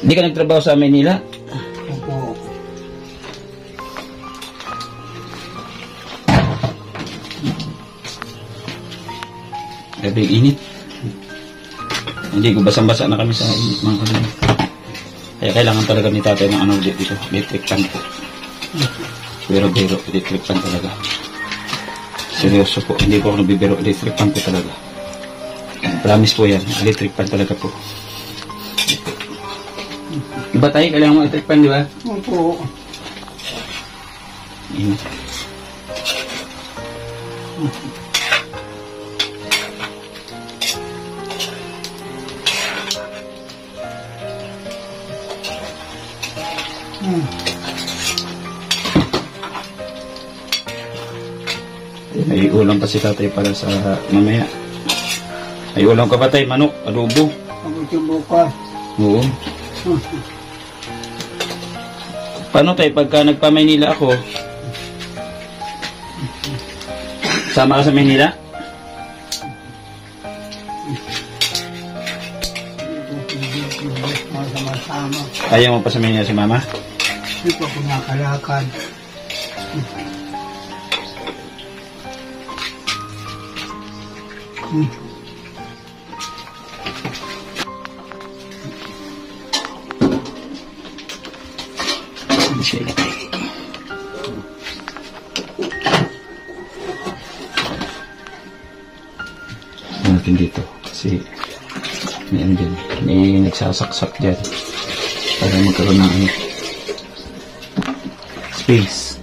Hindi ka nagtrabaho sa Manila? Opo. Grabe yung init. Hindi ko basang-basa na kami sa init mga kalingap. Kaya kailangan talaga ni tatay ng ano dito, electric fan po. Pero electric fan talaga. Seryoso po, hindi po ako nabibiro, electric fan po talaga. Promise po yan, electric fan talaga po. Diba tayo, kailangan mo electric fan, di ba? Opo. Init. May ulam pa si tatay para sa mamaya. May ulam ka pa tayo, manok, adobo. Ako bukas. Oo. Paano tayo pagka nagpa-Maynila ako? Sama ka sa Maynila? Sama-sama. Ayaw mo pa sa Maynila si mama? Hindi pa ako nakalakad. Natin dito kasi may ano din, may nagsasaksak dyan para magkaroon ng ano, space.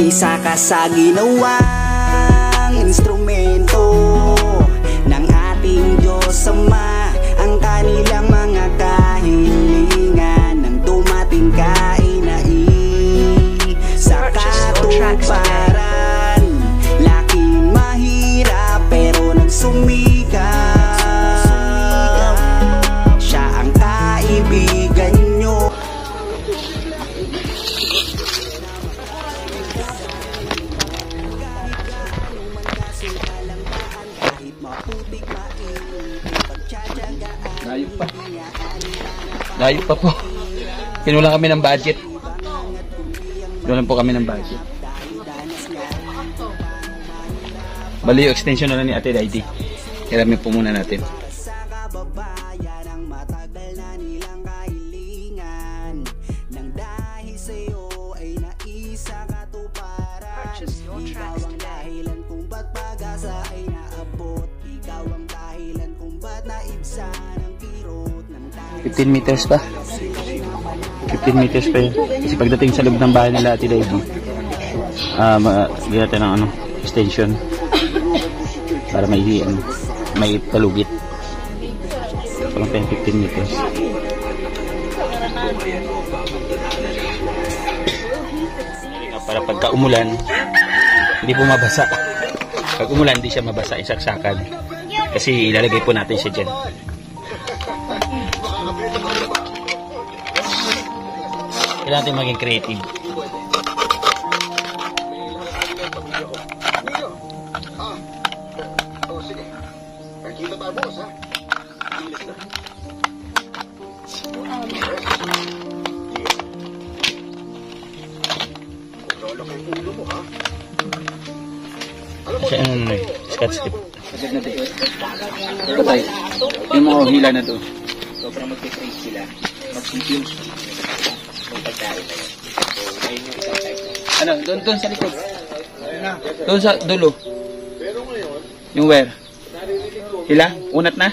Isa ka sa ginawang instrumento ng ating Diyos Ama. Ang kanilang mga kahilingan nang dumating ka ay sa katuparan. Laking mahirap pero nagsumikap. Siya ang kaibigan nyo. Layo pa po. Kinulang kami ng budget. Kinulang po kami ng budget. Bali yung extension na lang ni Ate Daidi. Hiramin po muna natin. Purchase your tracks today. 15 meters pa. 15 meters pa yun. Kasi pagdating sa loob ng bahay nila Ate Daidi, natin ng extension para may palugit. Parang 15 meters. Para pagka umulan, hindi po mabasa. Pag umulan, hindi siya mabasa, isaksakan. Kasi ilalagay po natin siya dyan. Kailangan natin maging creative. Kasi scotch tip. Patay. Yung mga hila na to. Sobrang mag-trace sila. Mag-confuse. Kung pagkain na yun. So, ayun yung isang type. Ano? Doon sa likod. Doon sa dulo. Yung where? Hila? Unat na?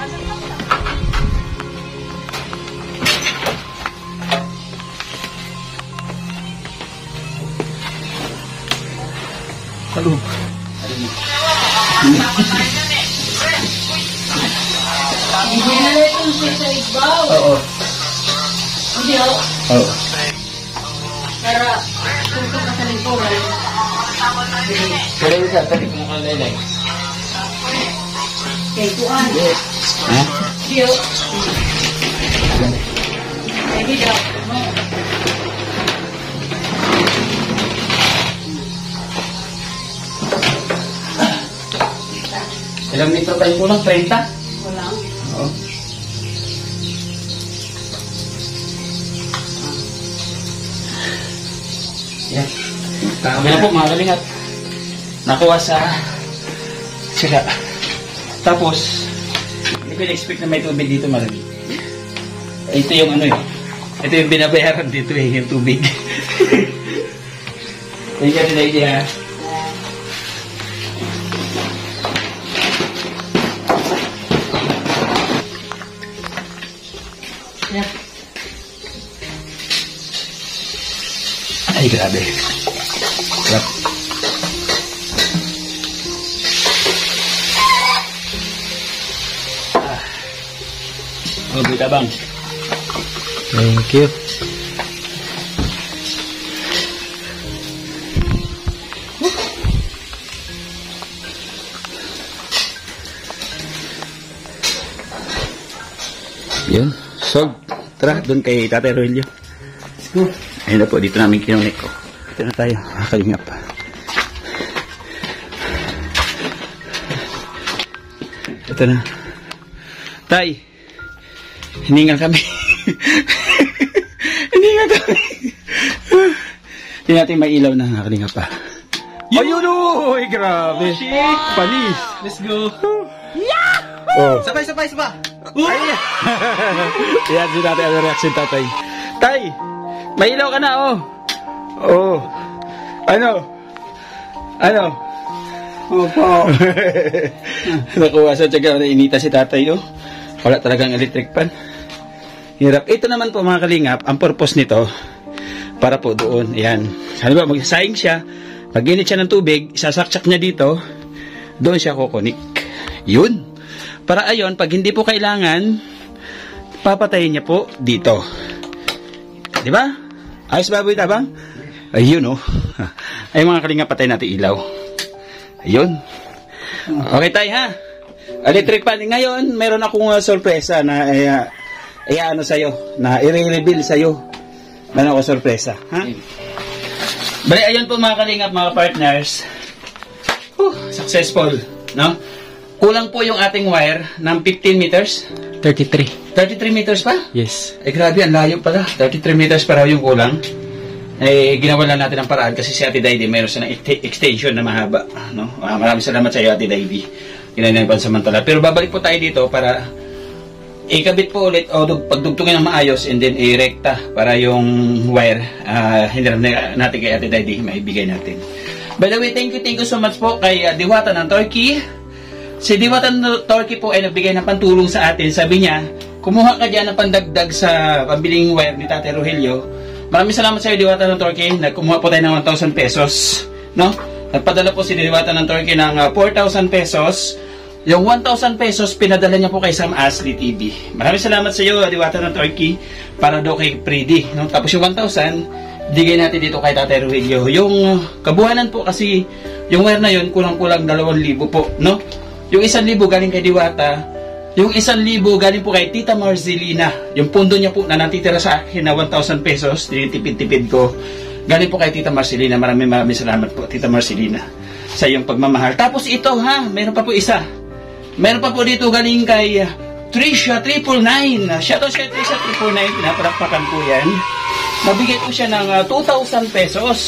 Halo. Oo. Hindi ako. Oo. Pero, tutok ka sa lingkuran. Kaya yung tatabi mo kang laylay. Kay Kuan. Ha? Diyo. Kay Diyo. Ilang metro tayo kulang? 30? Walang. Oo. Yan. Kami na po mga kalingap. Nakuha sa sila. Tapos, hindi ko expect na may tubig dito marami. Ito yung ano yun. Ito yung binabayaran dito yung tubig. Thank you, idea. Yeah. Ay, grabe. Sarap. Mabuti bang? Thank you. Yun. So, tara, doon kay Tatay Roelio. Ayun na po, dito namin kinunik ko. Dito na tayo, kalingap. Ito na. Tay, hiningal kami. Hiningal kami. Hindi natin may ilaw na kalingap pa. Ayun o! Ay, grabe. Panis. Let's go. Oh. Sabay. Ay! Yan si tatay, ano reaction tatay? Tay! May ilaw ka na, oh! Oh! Ano? Opo. Nakuha sa tiyaga na inita si tatay, oh. Wala talagang electric pan. Hirap. Ito naman po mga kalingap, ang purpose nito, para po doon, ayan. Halimbawa, mag-saing siya, pag-init siya ng tubig, isasaksak niya dito, doon siya kukunik. Yun! Para ayon, pag hindi po kailangan, papatayin niya po dito. Di ba? Ayos ba, Boy Tabang? Ayun, oh. Ay, mga kalinga, patay natin ilaw. Ayun. Okay tayo, ha? Electric pan. Ngayon, meron akong sorpresa na ano sa'yo, na i-reveal sa'yo. Meron ako sorpresa, ha? Bali, ayun po mga kalingap, mga partners. Successful, no? Kulang po yung ating wire ng 15 meters. 33. 33 meters pa? Yes. Eh grabe, ang layo pala. 33 meters para yung kulang. Eh, ginawa lang natin ang paraan kasi si Ate Daidy mayroon siya ng extension na mahaba. No? Maraming salamat sa iyo, Ate Daidy. Ginanyan pa samantala. Pero babalik po tayo dito para ikabit po ulit o pagdugtungin ng maayos and then i-rekta para yung wire hindi natin kay Ate Daidy maibigay natin. By the way, thank you so much po kay Diwata ng Turkey. Si Diwata ng Turkey po ay nagbigay ng pantulong sa atin. Sabi niya, kumuha ka dyan ng pandagdag sa pambiling wire ni Tate Rogelio. Maraming salamat sa iyo, Diwata ng Turkey. Nagkumuha po tayo ng 1,000 pesos. No? Nagpadala po si Diwata ng Turkey ng 4,000 pesos. Yung 1,000 pesos, pinadala niya po kay Sam Ashley TV. Maraming salamat sa iyo, Diwata ng Turkey, para daw kay Freddy. No? Tapos yung 1,000, bigay natin dito kay Tate Rogelio. Yung kabuhanan po kasi, yung wire na yun, kulang-kulang 2,000 po. No? Yung 1,000 galing kay Diwata, yung 1,000 galing po kay Tita Marcelina. Yung pondo niya po na natitira sa akin na 1,000 pesos, tinitipid-tipid ko, galing po kay Tita Marcelina. Maraming salamat po, Tita Marcelina, sa iyong pagmamahal. Tapos ito ha, meron pa po isa. Meron pa po dito galing kay Trisha 999. Shoutout kay Trisha 999, pinapalakpakan po yan. Nabigay po siya ng 2,000 pesos.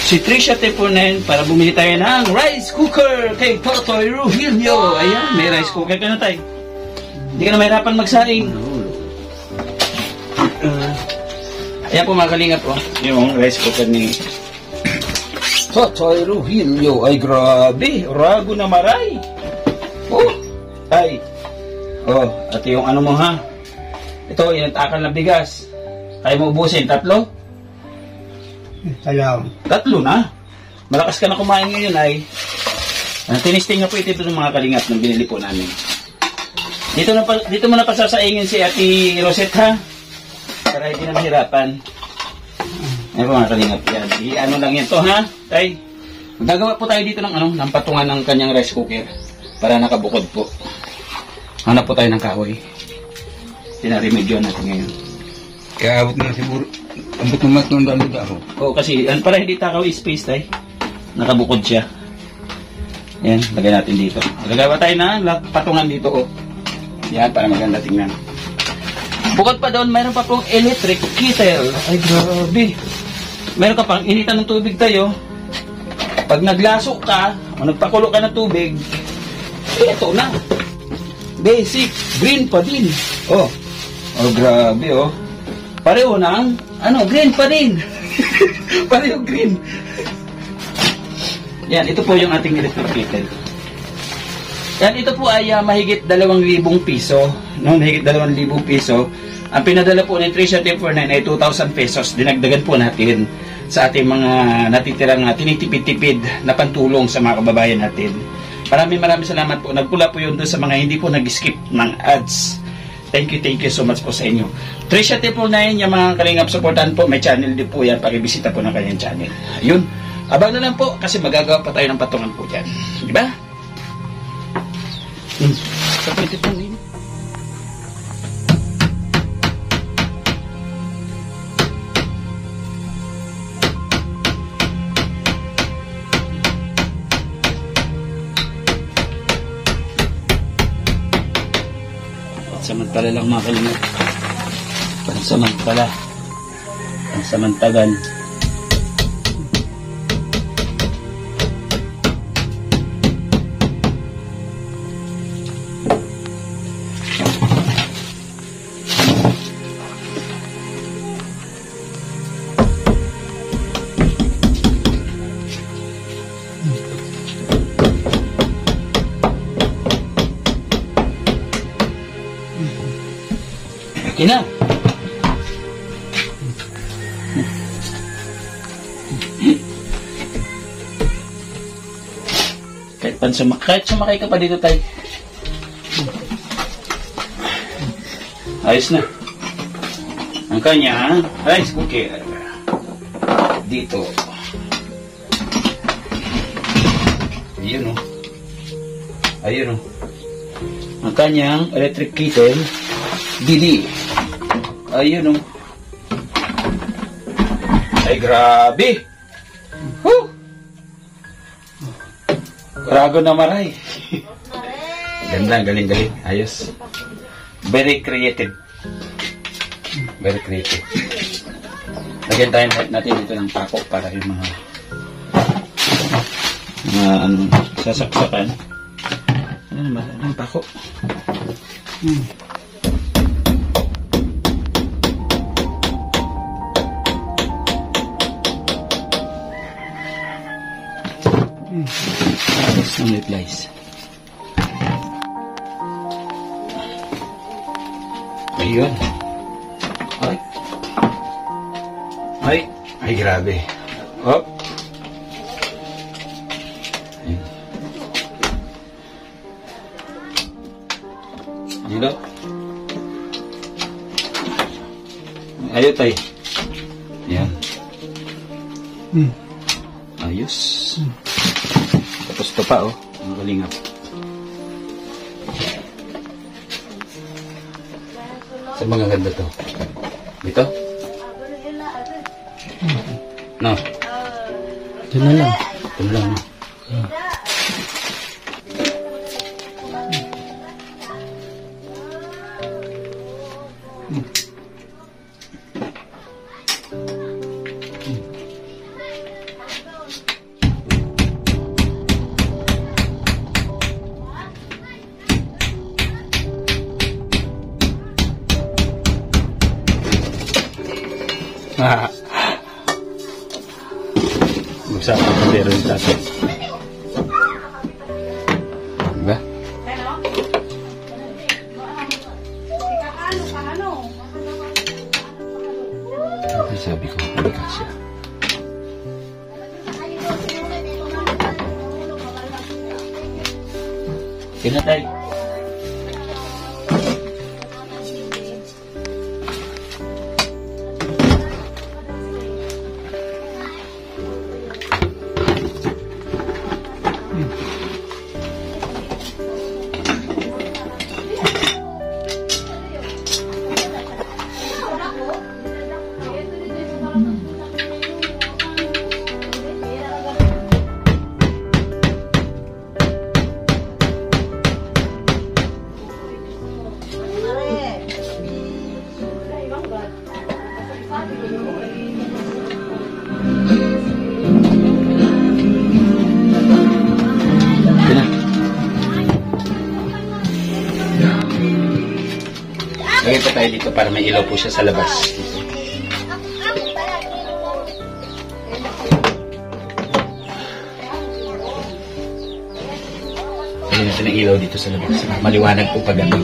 Si Trisha 999 para bumili tayo ng rice cooker kay Totoy Rogelio. Ayan, may rice cooker ka na tayo. Hindi ka na mahirapan magsaing. Ayan po mga kalingap po, yung rice cooker ni Totoy Rogelio. Ay grabe, rago na maray. Oh, Tay. Oh, at yung ano mo ha. Ito, inatakan na bigas. Kaya mo ubusin, 3? Salamat. 3 na. Malakas ka na kumain ngayon ay. Tinisting na po ito ng mga kalingap na binili po namin. Dito mo na pasasaingin si Ate Rosette ha. Para hindi na mahirapan. Ay po mga kalingap yan. Ano lang yan to ha, tay. Magagawa po tayo dito ng patungan ng kanyang rice cooker. Para nakabukod po. Hanap po tayo ng kahoy. Tinaremedyo natin ngayon. Kaya abot na siguro. Ambot na mat nung dami ako. Oo, kasi para hindi takaw space tayo. Nakabukod siya. Yan, lagay natin dito. Gagawa tayo na patungan dito. Oh. Yan, para maganda tingnan. Bukod pa doon, mayroon pa pong electric kettle. Ay, grabe. Mayroon ka pang initan ng tubig tayo. Pag naglaso ka, o nagpakulo ka ng tubig, ito na. Basic, green pa din. Oh, grabe oh. Pareho ng, green pa din. Pareho green. Yan, ito po yung ating electric kettle. Yan, ito po ay mahigit 2,000 piso. No, mahigit 2,000 piso. Ang pinadala po ni Tricia T49 ay 2,000 pesos. Dinagdagan po natin sa ating mga natitirang tinitipid-tipid na pantulong sa mga kababayan natin. Maraming salamat po. Nagpula po yun doon sa mga hindi po nag-skip ng ads. Thank you so much po sa inyo. Tricia T49, yung mga kalingap supportan po, may channel din po yan. Pakibisita po ng kanyang channel. Ayun. Abang na lang po kasi magagawa pa tayo ng patungan po dyan. Di ba? Sa pwede po ngayon. Samantala lang mga kalingap. Pansamantala. Pansamantagal. Okay na. Kahit sumakay ka pa dito tayo. Ayos na. Ang kanya rice cooker. Dito. Ayun o. Ayun o. Ang kanyang electric kettle. Didi. Ayun o. Ay grabe. Woo! Rago na maray. Ganda, galing. Ayos. Very creative. Very creative. Lagyan tayo natin dito ng pako para yung mga sasaksakan. Anong pako? Some replies. Ayun. Ay, grabe. Hop. Dito. Ayun tayo. Yan. Ayos. Tapos ito pa, ang kalingap. Sa mga ganda to. Dito? No. Ito na lang. Ito na lang, no? Usapan ko pero yung tatay. Diba? sabi ko, hindi kasya. Kinatay. Lagay pa tayo dito para may ilaw po siya sa labas. Lagyan natin ang ilaw dito sa labas. Maliwanag po pag gabi.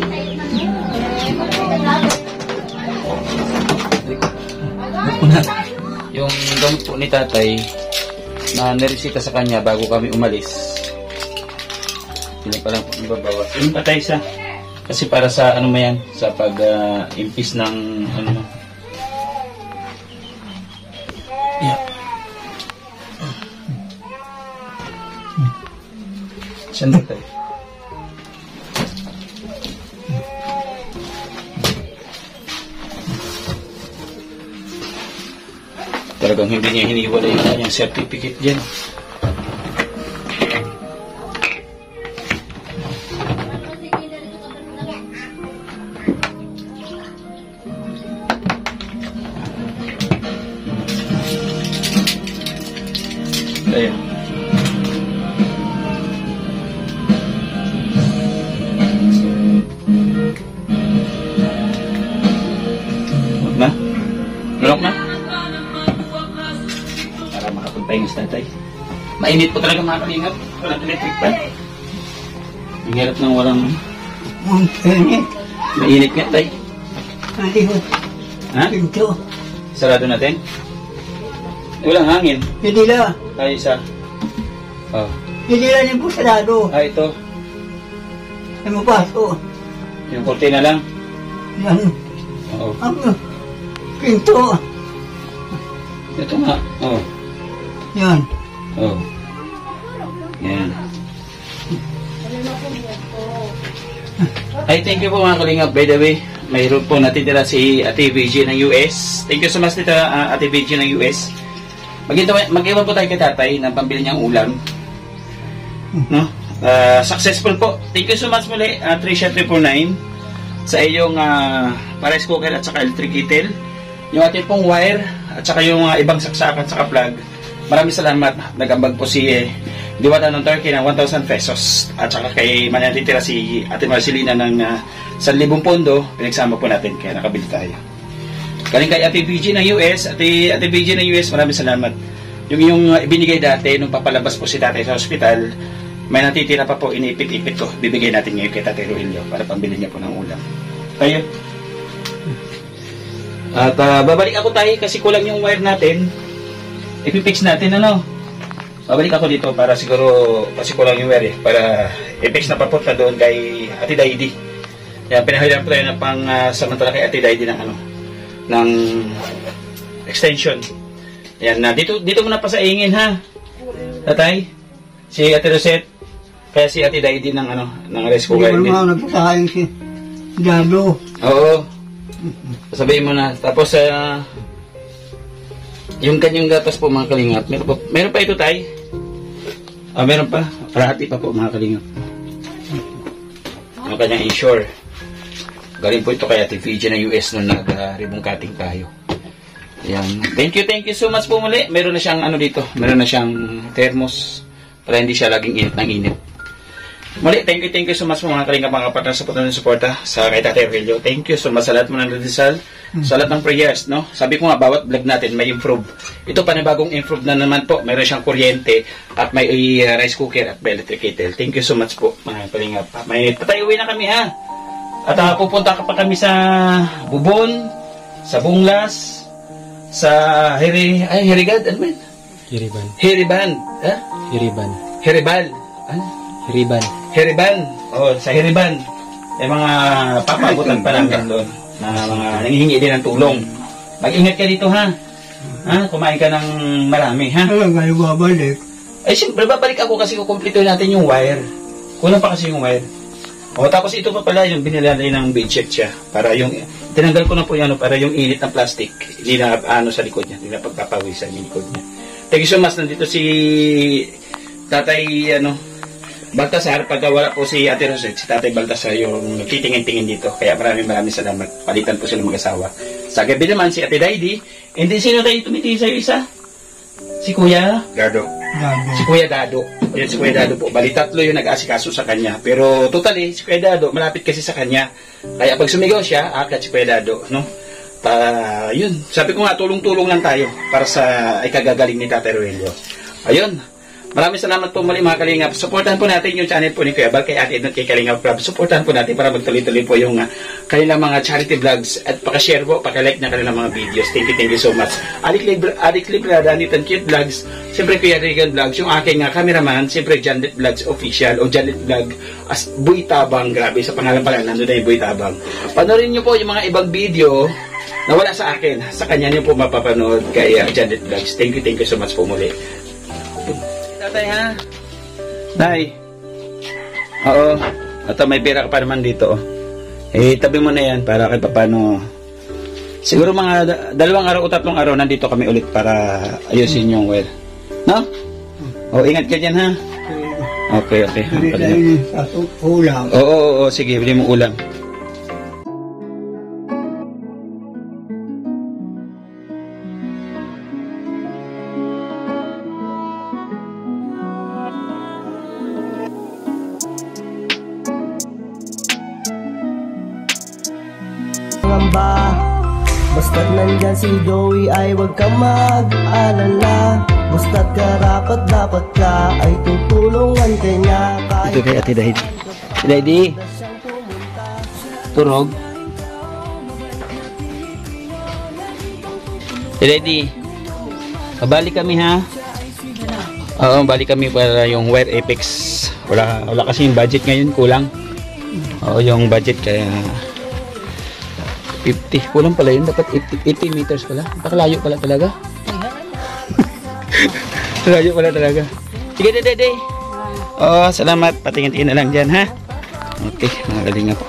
Yung gamot po ni tatay na niresita sa kanya bago kami umalis. Hindi pa lang po nababawa. Yung patay sa kasi para sa ano mo yan, sa pag-impis ng ano. Yeah. Saan ba tayo? Talagang hindi niya hiniwala yung kanyang certificate dyan. Ayan. Huwag na? Lulok na? Para makapagpahinga sa tatay. Mainit po talaga mga kalingap. Walang electric fan. Ang hirap nang walang... Ang pinit. Mainit nga tay. Hindi ko. Ha? Pinto. Sarado natin? Walang hangin. Hindi na. Ay, isa. Oh. Hindi na yung pusarado. Ah, ito. Ay mapaso. Yung kortina lang. Yan. Oo. Ang pinto. Ito nga. Oo. Yan. Oo. Yan. Ay, thank you po mga kalingap. By the way, mayroon po natitira si Ate VG ng US. Thank you so much dito, Ate VG ng US. Mag-iwan po tayo kay tatay ng pambili niyang ulam. No? Successful po. Thank you so much muli, Tricia 349 sa iyong rice cooker at saka electric kettle. Yung ating pong wire at saka yung ibang saksakan at saka plug. Maraming salamat. Nagambag po si Diwata ng Turkey ng 1,000 pesos. At saka kay manatitira si Ate Marcelina ng 1,000 pondo. Pinagsama po natin kaya nakabili tayo. Galing kay Ate BG ng US. Ate BG ng US, maraming salamat. Yung ibinigay dati nung papalabas po si tatay sa hospital, may natitira pa po, iniipit-ipit ko. Bibigay natin ngayon kay Tatay Rogelio para pambili niya po ng ulam. Tayo. At babalik ako tayo kasi kulang yung wire natin. Ipipix natin ano. Babalik ako dito para siguro kasi kulang yung wire para ipix na papunta doon kay Ate Daidi. Kaya pinahayaan po tayo na pang samantala kay Ate Daidi ng ano, ng extension. Yan na dito muna pa sa ingin ha. Tatay, si Ate Rosette, kaya si Ate Daidi ng ano, ng rice cooker. Hindi mo nagpasahing si Dado. Oo. Sabihin mo na. Tapos yung kanyang gatas po mga kalingap. Meron pa ito tay. Meron pa. Parahati pa po mga kalingap. Yung kanyang insure. Galing po ito kay Ate Fiji ng US nung nag-ribbon cutting tayo. Yan. Thank you so much po muli. Meron na siyang ano dito. Meron na siyang thermos para hindi siya laging init ng init. Muli, thank you so much po mga kalingap, mga partner sa patuloy ng suporta sa kay Tatay Rogelio. Thank you so much sa lahat mo ng Rizal, sa lahat ng prayers, no? Sabi ko nga, bawat vlog natin may improve. Ito panibagong improve na naman po. Mayroon siyang kuryente at may rice cooker at may electric kettle. Thank you so much po mga kalingap. May patayuwi na kami ha. At pupunta pa kami sa Bubon, sa Bunglas, sa Hirigad, ano ba yun? Hiriban. Hiriban. Ha? Hiriban. Hiribal. Ano? Hiriban. Hiriban. O, sa Hiriban. May mga papabutan pa namin doon na mga nanghihingi din ng tulong. Mag-ingat ka dito, ha? Ha? Kumain ka ng marami, ha? Alam kayo babalik. Ay, siyempre, babalik ako kasi kukumplito natin yung wire. Kulang pa kasi yung wire. O, tapos ito pa pala yung binilalay ng bedsheet siya. Para yung, tinanggal ko na po yan, para yung init ng plastic, hindi na, sa likod niya, hindi na pagpapawisan yung likod niya. Thank you so much. Nandito si Tatay, Baltasar. Pagka wala po si Ate Rosette, si Tatay Baltasar yung nagtitingin-tingin dito. Kaya maraming salamat. Palitan po sila mag-asawa. Sa gabi naman, si Ate Daidy. Hindi sino tayo tumitingin sa'yo isa? Si Kuya? Gardo. Si Kuya Dado. Ayan, si Kuya Dado po. Bali, tatlo yung nag-asikaso sa kanya. Pero totally, si Kuya Dado, malapit kasi sa kanya. Kaya pag sumigaw siya, akat si Kuya Dado, no? Yun. Sabi ko nga, tulong-tulong lang tayo para sa ikagagaling ni Tatay Rogelio. Ayun. Maraming salamat po muli mga Kalingap. Supportahan po natin yung channel po ni Kuya Bal, kay Ate Edna, kay Kalingap Club. Supportahan po natin para magtuloy-tuloy po yung kanilang mga charity vlogs at pakashare po, pakilike na kanilang mga videos. Thank you so much. Adik Librada, Nitan Cute Vlogs, siyempre Kuya Regan Vlogs, yung aking cameraman, siyempre Janlet Vlogs Official o Janlet Vlog as Boy Tabang. Grabe, sa pangalan pala, nandun na yung Boy Tabang. Panorin nyo po yung mga ibang video na wala sa akin. Sa kanya nyo po mapapanood kay Janlet Vlogs. Thank you so much po muli. Tatay, ha? Tay. Oo. At may pera ka pa naman dito. Tabi mo na yan para kahit paano. Siguro mga 2 araw o 3 araw nandito kami ulit para ayusin yung well. No? O, ingat ka dyan, ha? Okay. Bili tayo sa ulam. Oo. Sige, bili mo ulam. Basta't nandyan si Joey ay huwag ka mag-alala. Basta't karapat dapat ka ay tutulungan ka niya. Ito kay Ate Daidy. Ate Daidy, turog. Ate Daidy, balik kami, ha? Oo, balik kami para yung Wire Apex. Wala kasi yung budget ngayon, kulang. Oo, yung budget kaya 50. Kulang pala yun. Dapat 80 meters pala. Pakalayo pala talaga. Layo pala talaga. Sige, Dede. Oh, salamat. Patingin-tingin na lang dyan, ha? Okay, mga Kalingap.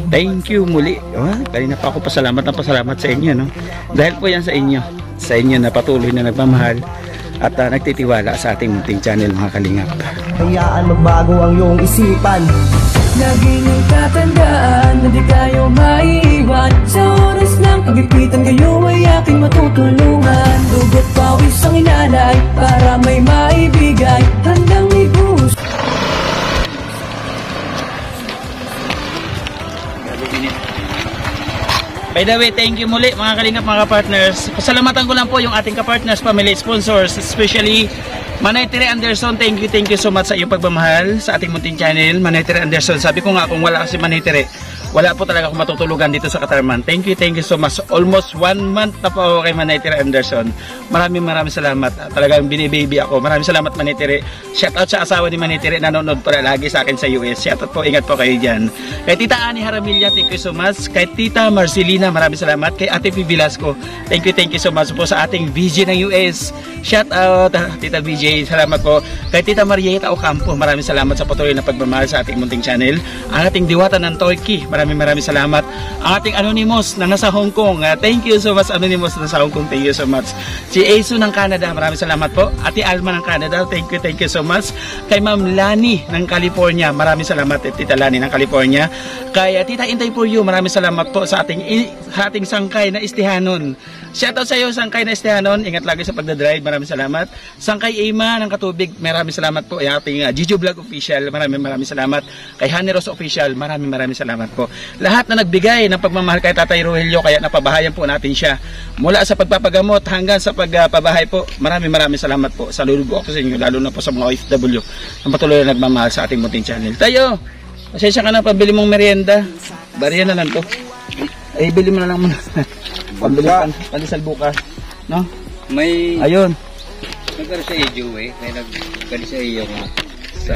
Thank you muli. Kanina pa ako pasalamat sa inyo, no? Dahil po yan sa inyo. Sa inyo na patuloy na nagmamahal at nagtitiwala sa ating munting channel, mga Kalingap. Hayaan magbago ang iyong isipan. Laging ang tatandaan na di kayo maiiwan. Sa oras ng kagipitan kayo ay aking matutulungan. Dugot pawis ang inalay para may maibigay. Handang ibus. By the way, thank you muli mga Kalingap, mga partners. Pasalamatan ko lang po yung ating ka-partners, family sponsors, especially Manay Tere Anderson. Thank you so much sa iyong pagmamahal sa ating munting channel, Manay Tere Anderson. Sabi ko nga, kung wala kasi Manay Tere, wala po talaga akong matutulugan dito sa Katarman. Thank you so much. Almost 1 month na po ako kay Manay Tere Anderson. Maraming salamat. Talagang binibaby ako. Maraming salamat, Manay Tere. Shout out sa asawa ni Manay Tere, nanonood pa lagi sa akin sa US. Shout out po, ingat po kayo dyan. Kay Tita Ani Haramilla, thank you so much. Kay Tita Marcelina, maraming salamat. Kay Ate P. Velasco, thank you so much po sa ating VJ ng US. Shout out, Tita VJ, salamat po. Kay Tita Marieta Ocampo, maraming salamat sa patuloy na pagmamahal sa ating munting channel. Ang ating diwata ng Turkey, maraming salamat. Ang ating Anonymous na nasa Hong Kong, thank you so much Anonymous na nasa Hong Kong, thank you so much. Si Asu ng Canada, maraming salamat po. Ate Alma ng Canada, thank you so much. Kay Ma'am Lani ng California, maraming salamat. Tita Lani ng California. Kay Tita Intay for You, maraming salamat po sa ating sangkay na Istihanon. Shoutout sa iyo, sangkay na Istihanon. Ingat lagi sa pagdadrive, maraming salamat. Sangkay Ema ng Katubig, maraming salamat po. Yung ating Gigi Vlog Official, maraming salamat. Kay Honey Rose Official, maraming salamat po. Lahat na nagbigay ng pagmamahal kay Tatay Rogelio, kaya napabahayan po natin siya. Mula sa pagpapagamot hanggang sa pagpabahay po, maraming salamat po. Saludo po ako sa inyo, lalo na po sa mga OFW na patuloy na nagmamahal sa ating munting channel. Tayo, pasensya ka na, pabili mong merienda. Bariya na lang to. Eh, bili mo na lang muna. Pambili pandesal bukas. No? May... Ayun. Nagkano sa iyo, Joey. May nagkano sa iyo nga.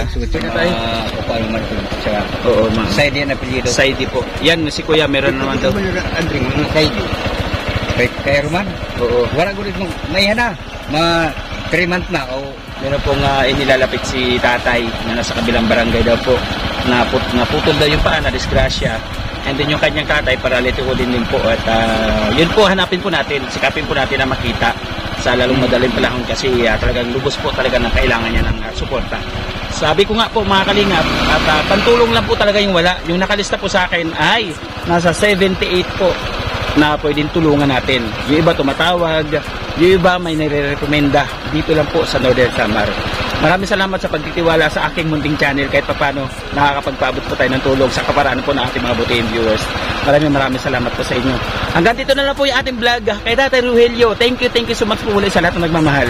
Suot na tayo. Kapal man ito. Tsaka, Oo, ma. Saidi na apelyido. Saidi po. Yan, si Kuya, meron naman daw. Andring, Saidi. Kaya Roman? Oo. Wala ko rin mong, may na. 3 months na. Meron pong inilalapit si tatay na nasa kabilang barangay daw po. Naputol daw yung paa, na disgrasya. And then yung kanyang tatay, paralito ko din po. At yun po, hanapin po natin. Sikapin po natin na makita sa lalong madaling panahon kasi talagang lubos po talaga na kailangan niya ng suporta. Sabi ko nga po mga kalingap, at pantulong lang po talaga yung wala. Yung nakalista po sa akin ay nasa 78 po na pwedeng tulungan natin. Yung iba tumatawag, yung iba may nire-recommenda dito lang po sa Northern Samar. Maraming salamat sa pagtitiwala sa aking munting channel kahit papano nakakapagpaabot po tayo ng tulong sa kaparaan po ng ating mga butihing viewers. Maraming salamat po sa inyo. Hanggang dito na lang po yung ating vlog kay Tatay Rogelio. Thank you so much po ulit sa lahat ng nagmamahal.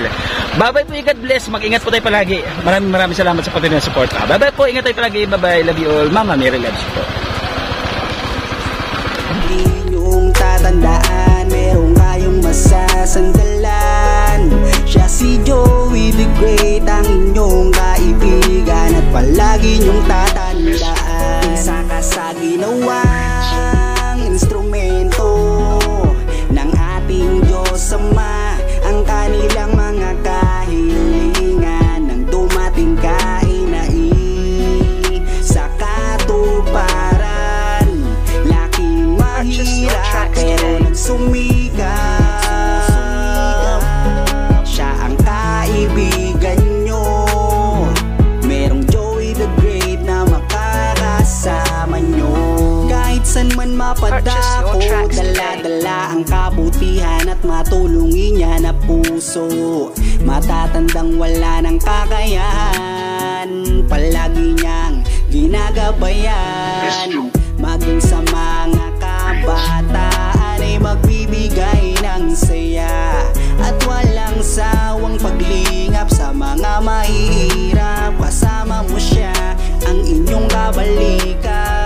Bye-bye po, God bless. Mag-ingat po tayo palagi. Maraming salamat sa patuloy na support. Bye-bye po, ingat tayo palagi. Bye-bye, love you all. Mama Mary loves you po. Inyong tatandaan, meron kayong masasandalan. Siya si Joey the Great, ang inyong kaibigan, at palagi nyong tatandaan. Isa ka sa ginawang instrumento ng ating Diyos Ama, ang kanilang mga kahilingan nang dumating sa katuparan. Laking mahirap pero nagsumikap. Siya ang kaibigan nyo. Merong Joey the Great na makakasama nyo. Kahit san man mapadako, dala-dala ang kabutihan at matulungin niya na puso. Matatandang wala ng kakayahan, palagi niyang ginagabayan. Maging sa mga kabataan ay magbibigay ng saya at walang sawang paglingap sa mga mahihirap. Kasama mo siya, ang inyong kabalikan.